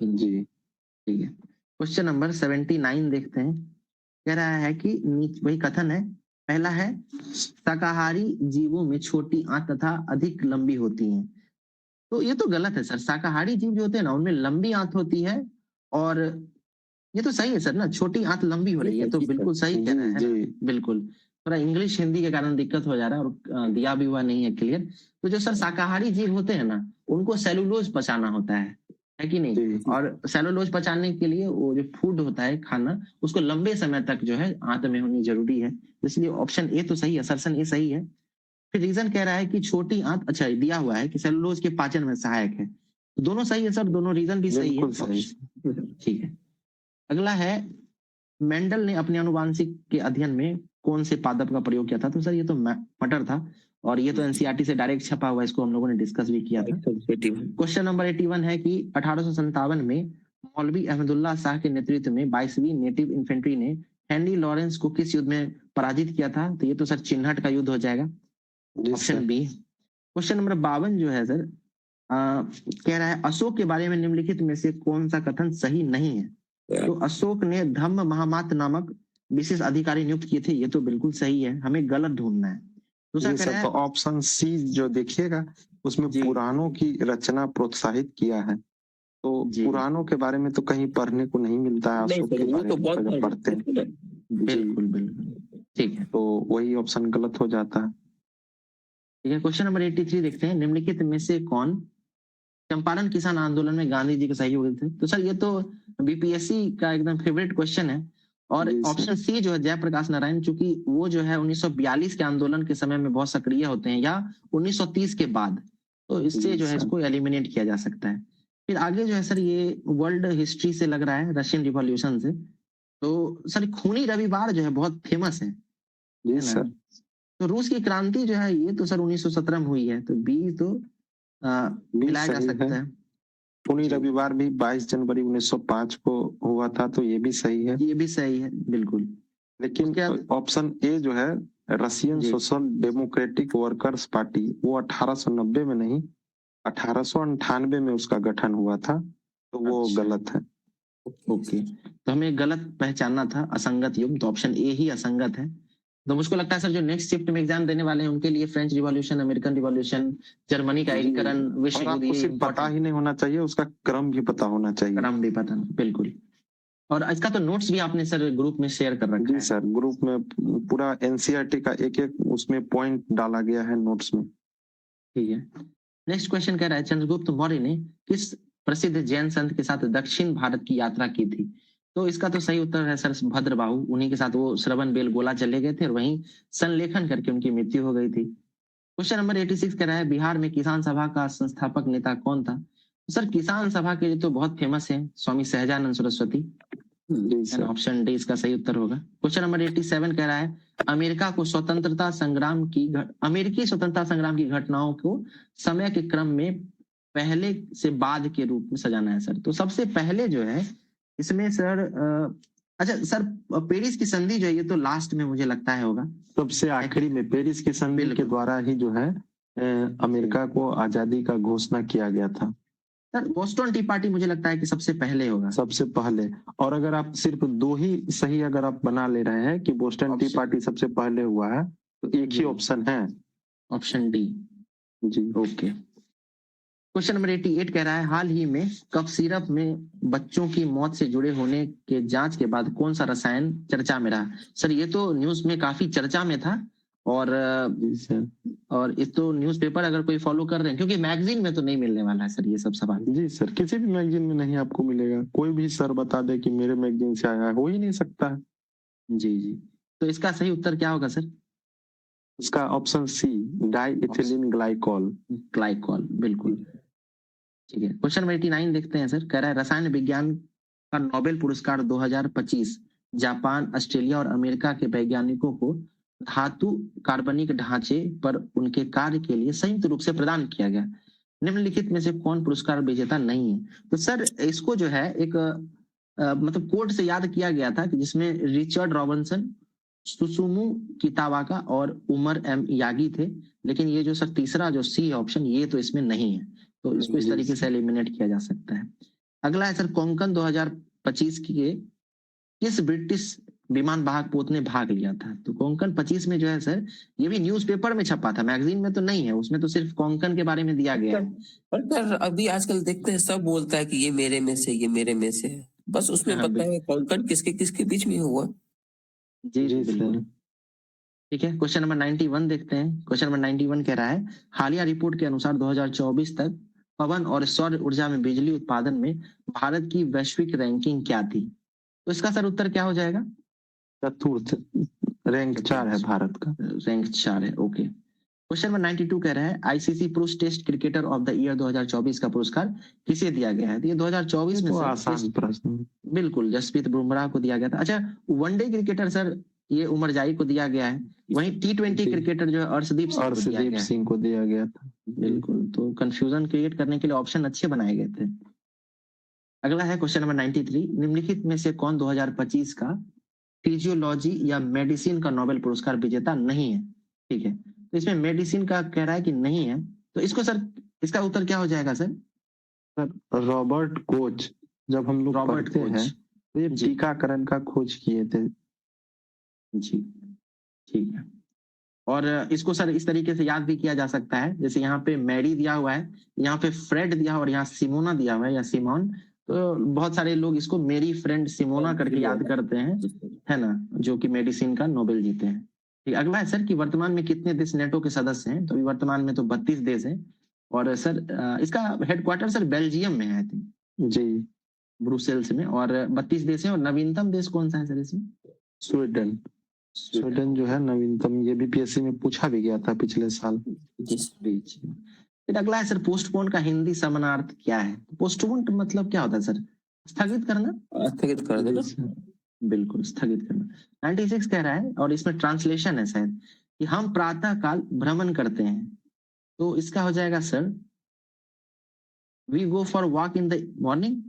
जी ठीक है, क्वेश्चन नंबर 79 देखते हैं। कह रहा है कि वही कथन है पहला है शाकाहारी जीवों में छोटी आंत तथा अधिक लंबी होती हैं। तो ये तो गलत है सर, शाकाहारी जीव जो होते हैं ना उनमें लंबी आंत होती है, और ये तो सही है सर ना, छोटी आंत लंबी हो रही है, तो बिल्कुल सही कह रहे हैं ना? बिल्कुल, थोड़ा इंग्लिश हिंदी के कारण दिक्कत हो जा रहा है, और दिया भी हुआ नहीं है क्लियर। तो जो सर शाकाहारी जीव होते हैं ना, उनको सेलुलोज पचाना होता है कि नहीं? और सेलुलोज पचाने के लिए वो जो फूड होता है, खाना, उसको लंबे समय तक जो है आंत में होनी जरूरी है। इसलिए ऑप्शन ए तो सही है, असर्शन ए सही है। फिर रीजन कह रहा है कि छोटी आंत, अच्छा दिया हुआ है कि सेलुलोज के पाचन में सहायक है। दोनों सही है सर, दोनों रीजन भी सही है। ठीक है, अगला है मेंडल ने अपने आनुवांशिक के अध्ययन में कौन से पादप का प्रयोग किया था? तो सर ये तो मटर था, और ये तो एनसीईआरटी से डायरेक्ट छपा हुआ है, इसको हम लोगों ने डिस्कस भी किया था। क्वेश्चन नंबर 81 है कि 1857 में मौलवी अहमदुल्ला शाह के नेतृत्व में 22वीं नेटिव इन्फेंट्री ने हेनरी लॉरेंस को किस युद्ध में पराजित किया था? तो ये तो सर चिन्हट का युद्ध हो जाएगा, ऑप्शन बी। क्वेश्चन नंबर 52 जो है सर कह रहा है अशोक के बारे में निम्नलिखित में से कौन सा कथन सही नहीं है? तो अशोक ने धम्म महामात नामक विशेष अधिकारी नियुक्त किए थे, ये तो बिल्कुल सही है, हमें गलत ढूंढना है। दूसरा कह रहा है ऑप्शन सी जो देखिएगा उसमें पुराणों की रचना प्रोत्साहित किया है, तो पुराणों के बारे में तो कहीं पढ़ने को नहीं मिलता है, अशोक के बारे में जब पढ़ते हैं। बिल्कुल बिल्कुल ठीक है, तो वही ऑप्शन गलत हो जाता है। ठीक है, क्वेश्चन नंबर 83 देखते हैं, निम्नलिखित में से कौन चंपारण किसान आंदोलन में गांधी जी के सहयोगी थे? तो सर ये तो बीपीएससी का एकदम फेवरेट क्वेश्चन है, और ऑप्शन सी जो है जयप्रकाश नारायण, चूंकि वो जो है 1942 के आंदोलन के समय में बहुत सक्रिय होते हैं, या 1930 के बाद, तो इससे जो है इसको एलिमिनेट किया जा सकता है। फिर आगे जो है सर ये वर्ल्ड हिस्ट्री से लग रहा है, रशियन रिवॉल्यूशन से। तो सर खूनी रविवार जो है बहुत फेमस है सर। तो रूस की क्रांति जो है ये तो सर 1917 में हुई है, तो बी तो मिलाया जा सकता है। खूनी रविवार भी 22 जनवरी 1905 को हुआ था, तो ये भी सही है। ये भी सही है बिल्कुल। लेकिन ऑप्शन ए जो है Russian social democratic workers party, वो 1890 में नहीं 1898 में उसका गठन हुआ था, तो वो गलत है। ओके, तो हमें गलत पहचानना था, असंगत युग, तो ऑप्शन ए ही असंगत है। तो मुझको लगता है सर जो नेक्स्ट शिफ्ट में एग्जाम देने वाले हैं उनके लिए French revolution, American revolution, Germany का एकीकरण, विश्व युद्ध, ये पता ही नहीं होना चाहिए, उसका क्रम भी पता होना चाहिए। क्रम भी पता, बिल्कुल। और इसका तो नोट्स भी आपने सर ग्रुप में शेयर कर रखा है। जी सर, ग्रुप में पूरा एनसीईआरटी का एक एक उसमें पॉइंट डाला गया है नोट्स में। ठीक है, नेक्स्ट क्वेश्चन कह रहा है चंद्रगुप्त मौर्य ने किस प्रसिद्ध जैन संत के साथ दक्षिण भारत की यात्रा की थी? तो इसका तो सही उत्तर है सर भद्रबाहु, उन्हीं के साथ वो श्रवण बेलगोला चले गए थे और वहीं संलेखन करके उनकी मृत्यु हो गई थी। क्वेश्चन नंबर 86 कह रहा है बिहार में किसान सभा का संस्थापक नेता कौन था? तो सर किसान सभा के तो बहुत फेमस है, स्वामी सहजानंद सरस्वती, ऑप्शन डी इसका सही उत्तर होगा। क्वेश्चन नंबर 87 कह रहा है अमेरिकी स्वतंत्रता संग्राम की घटनाओं को समय के क्रम में पहले से बाद के रूप में सजाना है सर। तो सबसे पहले जो है इसमें सर अच्छा सर पेरिस की संधि जो है ये तो लास्ट में मुझे लगता है होगा, सबसे आखिरी में पेरिस की संधि के द्वारा ही जो है अमेरिका को आजादी का घोषणा किया गया था। सर बोस्टन टी पार्टी मुझे लगता है कि सबसे पहले होगा, सबसे पहले। और अगर आप सिर्फ दो ही सही अगर आप बना ले रहे हैं कि बोस्टन टी पार्टी सबसे पहले हुआ है, तो एक ही ऑप्शन है, ऑप्शन डी। जी ओके। क्वेश्चन नंबर 88 कह रहा है हाल ही में कफ सिरप में बच्चों की मौत से जुड़े होने के जांच के बाद कौन सा रसायन चर्चा में रहा? सर ये तो न्यूज में काफी चर्चा में था, और ये तो न्यूज़पेपर अगर कोई फॉलो कर रहे हैं, क्योंकि मैगजीन में तो नहीं मिलने वाला है सर ये सब सवाल। जी सर, किसी भी मैगजीन में नहीं आपको मिलेगा, कोई भी सर बता दे कि मेरे मैगजीन से आया है, हो ही नहीं सकता है। जी जी, तो इसका सही उत्तर क्या होगा सर? इसका option C diethylene glycol, बिल्कुल ठीक है। क्वेश्चन नंबर 89 देखते हैं सर, कह रहा है रसायन विज्ञान का नोबेल पुरस्कार 2025 जापान, ऑस्ट्रेलिया और अमेरिका के वैज्ञानिकों को धातु कार्बनिक ढांचे पर उनके कार्य के लिए संयुक्त रूप से प्रदान किया गया। निम्नलिखित में से कौन पुरस्कार विजेता नहीं है? तो सर इसको जो है एक मतलब कोड से याद किया गया था कि जिसमें रिचर्ड रॉबिन्सन, सुसुमु कितावाका और उमर एम यागी थे, लेकिन ये जो सर तीसरा जो सी ऑप्शन ये तो इसमें नहीं है, तो इसको इस तरीके से एलिमिनेट किया जा सकता है। अगला है सर कोंकण 2025 के किस ब्रिटिश विमान वाहक पोत ने भाग लिया था। तो कोंकण 25 में जो है सर, ये भी न्यूज़पेपर में छपा था, मैगजीन में तो नहीं है, उसमें तो सिर्फ कोंकण के बारे में दिया गया है। पर सर अभी आजकल देखते हैं सब बोलता है कि ये मेरे में से, ये मेरे में से है, बस उसमें हाँ, बताया कोंकण किसके किसके बीच में हुआ। जी जी बिल्कुल। सर। ठीक है, क्वेश्चन नंबर 91 देखते हैं। क्वेश्चन नंबर 91 कह रहा है, हालिया रिपोर्ट के अनुसार 2024 तक पवन और सौर ऊर्जा में बिजली उत्पादन में भारत की वैश्विक रैंकिंग क्या थी? तो इसका सर उत्तर क्या हो जाएगा? चतुर्थ, रैंक 4 है भारत का। रैंक 4 है, ओके। क्वेश्चन नंबर 92 कह रहा है, आईसीसी पुरुष test cricketer of the year 2024 का पुरस्कार किसे दिया गया है? तो ये 2024 में तो सर आसान प्रश्न। बिल्कुल जसप्रीत बुमराह को दिया गया था। अच्छा, वनडे क्रिकेटर सर ये उमरजाई को दिया गया है। वहीं T20 जी। क्रिकेटर जो है अर्शदीप सिंह को दिया अर्शदीप गया है। सिंह को दिया गया था। बिल्कुल, तो कंफ्यूजन क्रिएट करने के लिए ऑप्शन अच्छे बनाए गए थे। अगला है क्वेश्चन नंबर 93, निम्नलिखित में से कौन 2025 का फिजियोलॉजी या मेडिसिन का नोबेल पुरस्कार विजेता नहीं है? ठीक है, तो इसमें मेडिसिन का कह रहा है कि नहीं है, तो इसको सर इसका उत्तर क्या हो जाएगा सर? सर रॉबर्ट कोच, जब हम लोग रॉबर्ट पढ़ते हैं कोच। तो ये जी। टीकाकरण का खोज किए थे। जी ठीक है। और इसको सर इस तरीके से याद भी किया जा सकता है, जैसे यहाँ पे मैरी दिया हुआ है, यहाँ पे फ्रेड दिया हुआ और यहाँ सिमोना दिया हुआ है या सिमोन, तो बहुत सारे लोग इसको मेरी फ्रेंड सिमोना करके याद करते हैं, है ना, जो कि मेडिसिन का नोबेल जीते हैं। ठीक, अगला है सर कि वर्तमान में कितने देश नेटो के सदस्य हैं? तो अभी वर्तमान में तो 32 देश हैं। और सर इसका हेडक्वार्टर सर बेल्जियम में है, आई थिंक, जी। ब्रुसेल्स में, और 32 देश हैं। और नवीनतम देश कौन सा है सर इसमें? स्वीडन। स्वीडन जो है नवीनतम, ये भी पीएससी में पूछा भी गया था पिछले साल। फिर अगला है सर, पोस्टपोन का हिंदी समानार्थ क्या है? पोस्टपोन मतलब क्या होता है सर? स्थगित करना। स्थगित कर देना। बिल्कुल, स्थगित करना। 96 कह रहा है, और इसमें ट्रांसलेशन है शायद, कि हम प्रातः काल भ्रमण करते हैं, तो इसका हो जाएगा sir, we go for walk in the morning.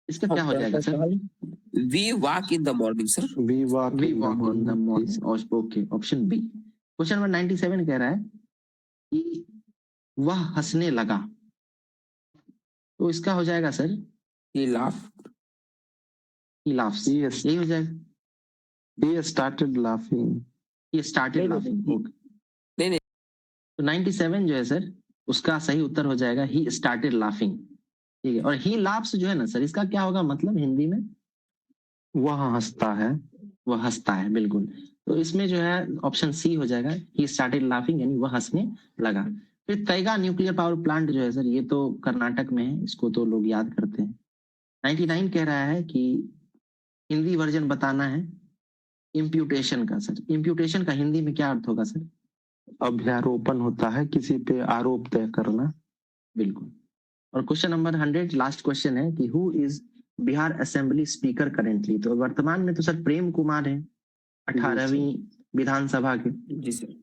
इसका क्या हो जाएगा sir? We walk in the morning sir. We walk we in the walk in the morning. Morning, okay, option B. Question number 97 कह रहा है कि वह हंसने लगा, तो इसका हो जाएगा sir, he laughed. he laughs, Yes. यही हो जाएगा। He started laughing. he started laughing, okay। नहीं। तो 97 जो है सर, उसका सही उत्तर हो जाएगा he started laughing। ठीक है, और he laughs जो है ना सर, इसका क्या होगा मतलब हिंदी में? वह हंसता है। वह हंसता है, बिल्कुल। तो इसमें जो है ऑप्शन सी हो जाएगा, he started laughing, यानी वह हंसने लगा। फिर तैगा न्यूक्लियर पावर प्लांट जो है सर, ये तो कर्नाटक में है, इसको तो लोग याद करते हैं। 99 कह रहा है कि हिंदी वर्जन बताना है इम्प्यूटेशन का। सर इम्प्यूटेशन का हिंदी में क्या अर्थ होगा सर? अभ्यारोपण होता है, किसी पे आरोप तय करना। बिल्कुल। और क्वेश्चन नंबर 100 लास्ट क्वेश्चन है कि who is Bihar assembly speaker currently? तो वर्तमान में तो सर प्रेम कुमार है, 18वीं विधानसभा के। जी सर।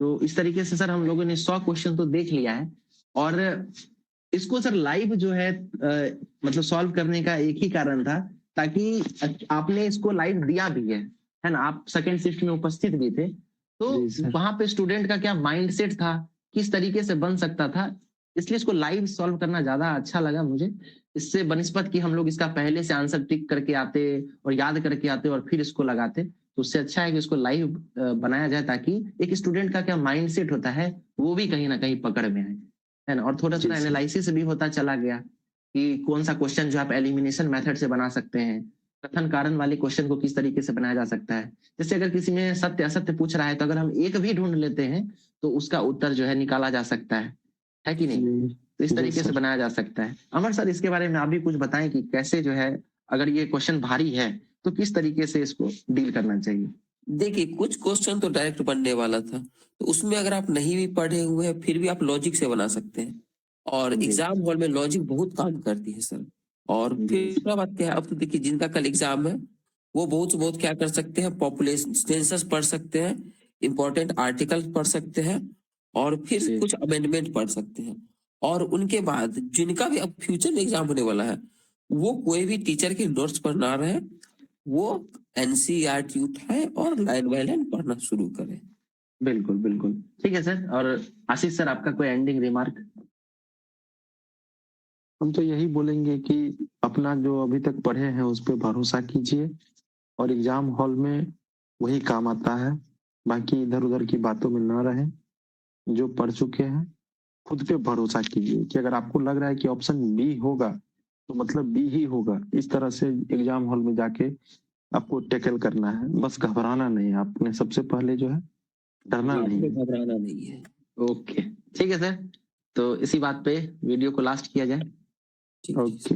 तो इस तरीके से सर हम लोगों ने 100 क्वेश्चन तो देख लिया है, और इसको सर लाइव जो है मतलब सॉल्व करने का एक ही कारण था, ताकि आपने इसको लाइव दिया भी है ना, आप सेकंड शिफ्ट में उपस्थित भी थे, तो वहां पे स्टूडेंट का क्या माइंडसेट था, किस तरीके से बन सकता था, इसलिए इसको लाइव सॉल्व करना ज्यादा अच्छा लगा मुझे, इससे बनिस्पत कि हम लोग इसका पहले से आंसर टिक करके आते और याद करके आते और फिर इसको लगाते। तो उससे अच्छा है कि इसको लाइव बनाया जाए, ताकि एक स्टूडेंट का क्या माइंडसेट होता है वो भी कहीं ना कहीं पकड़ में आए, है ना। और थोड़ा थोड़ा एनालिसिस भी होता चला गया कि कौन सा क्वेश्चन जो आप एलिमिनेशन मेथड से बना सकते हैं, कथन कारण वाले क्वेश्चन को किस तरीके से बनाया जा सकता है। जैसे अगर किसी में सत्य असत्य पूछ रहा है, तो अगर हम एक भी ढूंढ लेते हैं तो उसका उत्तर जो है निकाला जा सकता है कि नहीं? तो इस तरीके से बनाया जा सकता है। अमर सर, इसके बारे में आप भी कुछ बताएं कि कैसे जो है, अगर ये क्वेश्चन भारी है तो किस तरीके से इसको डील करना चाहिए? देखिए, कुछ क्वेश्चन तो डायरेक्ट बनने वाला था, तो उसमें अगर आप नहीं भी पढ़े हुए हैं फिर भी आप लॉजिक से बना सकते हैं, और एग्जाम हॉल में लॉजिक बहुत काम करती है सर। और फिर दूसरा बात क्या है, अब तो देखिए जिनका कल एग्जाम है वो बहुत से बहुत क्या कर सकते हैं, पॉपुलेशन सेंसस पढ़ सकते हैं, इंपॉर्टेंट आर्टिकल पढ़ सकते हैं, और फिर कुछ अमेंडमेंट पढ़ सकते हैं। और उनके बाद जिनका भी अब फ्यूचर में एग्जाम होने वाला है, वो कोई भी टीचर के नोट्स पर ना रहे, वो एनसीईआरटी उठाए और लाइन बाय लाइन पढ़ना शुरू करें। बिल्कुल बिल्कुल, ठीक है सर। और आशीष सर, आपका कोई एंडिंग रिमार्क? हम तो यही बोलेंगे कि अपना जो अभी तक पढ़े हैं उस पर भरोसा कीजिए और एग्जाम हॉल में वही काम आता है। बाकी इधर उधर की बातों में ना रहें। जो पढ़ चुके हैं खुद पे भरोसा कीजिए कि अगर आपको लग रहा है कि ऑप्शन बी होगा तो मतलब बी ही होगा। इस तरह से एग्जाम हॉल में जाके आपको टैकल करना है, बस घबराना नहीं है। आपने सबसे पहले जो है डरना नहीं है। घबराना नहीं है। ओके, ठीक है सर। तो इसी बात पे वीडियो को लास्ट किया जाए। ठीक है। ओके।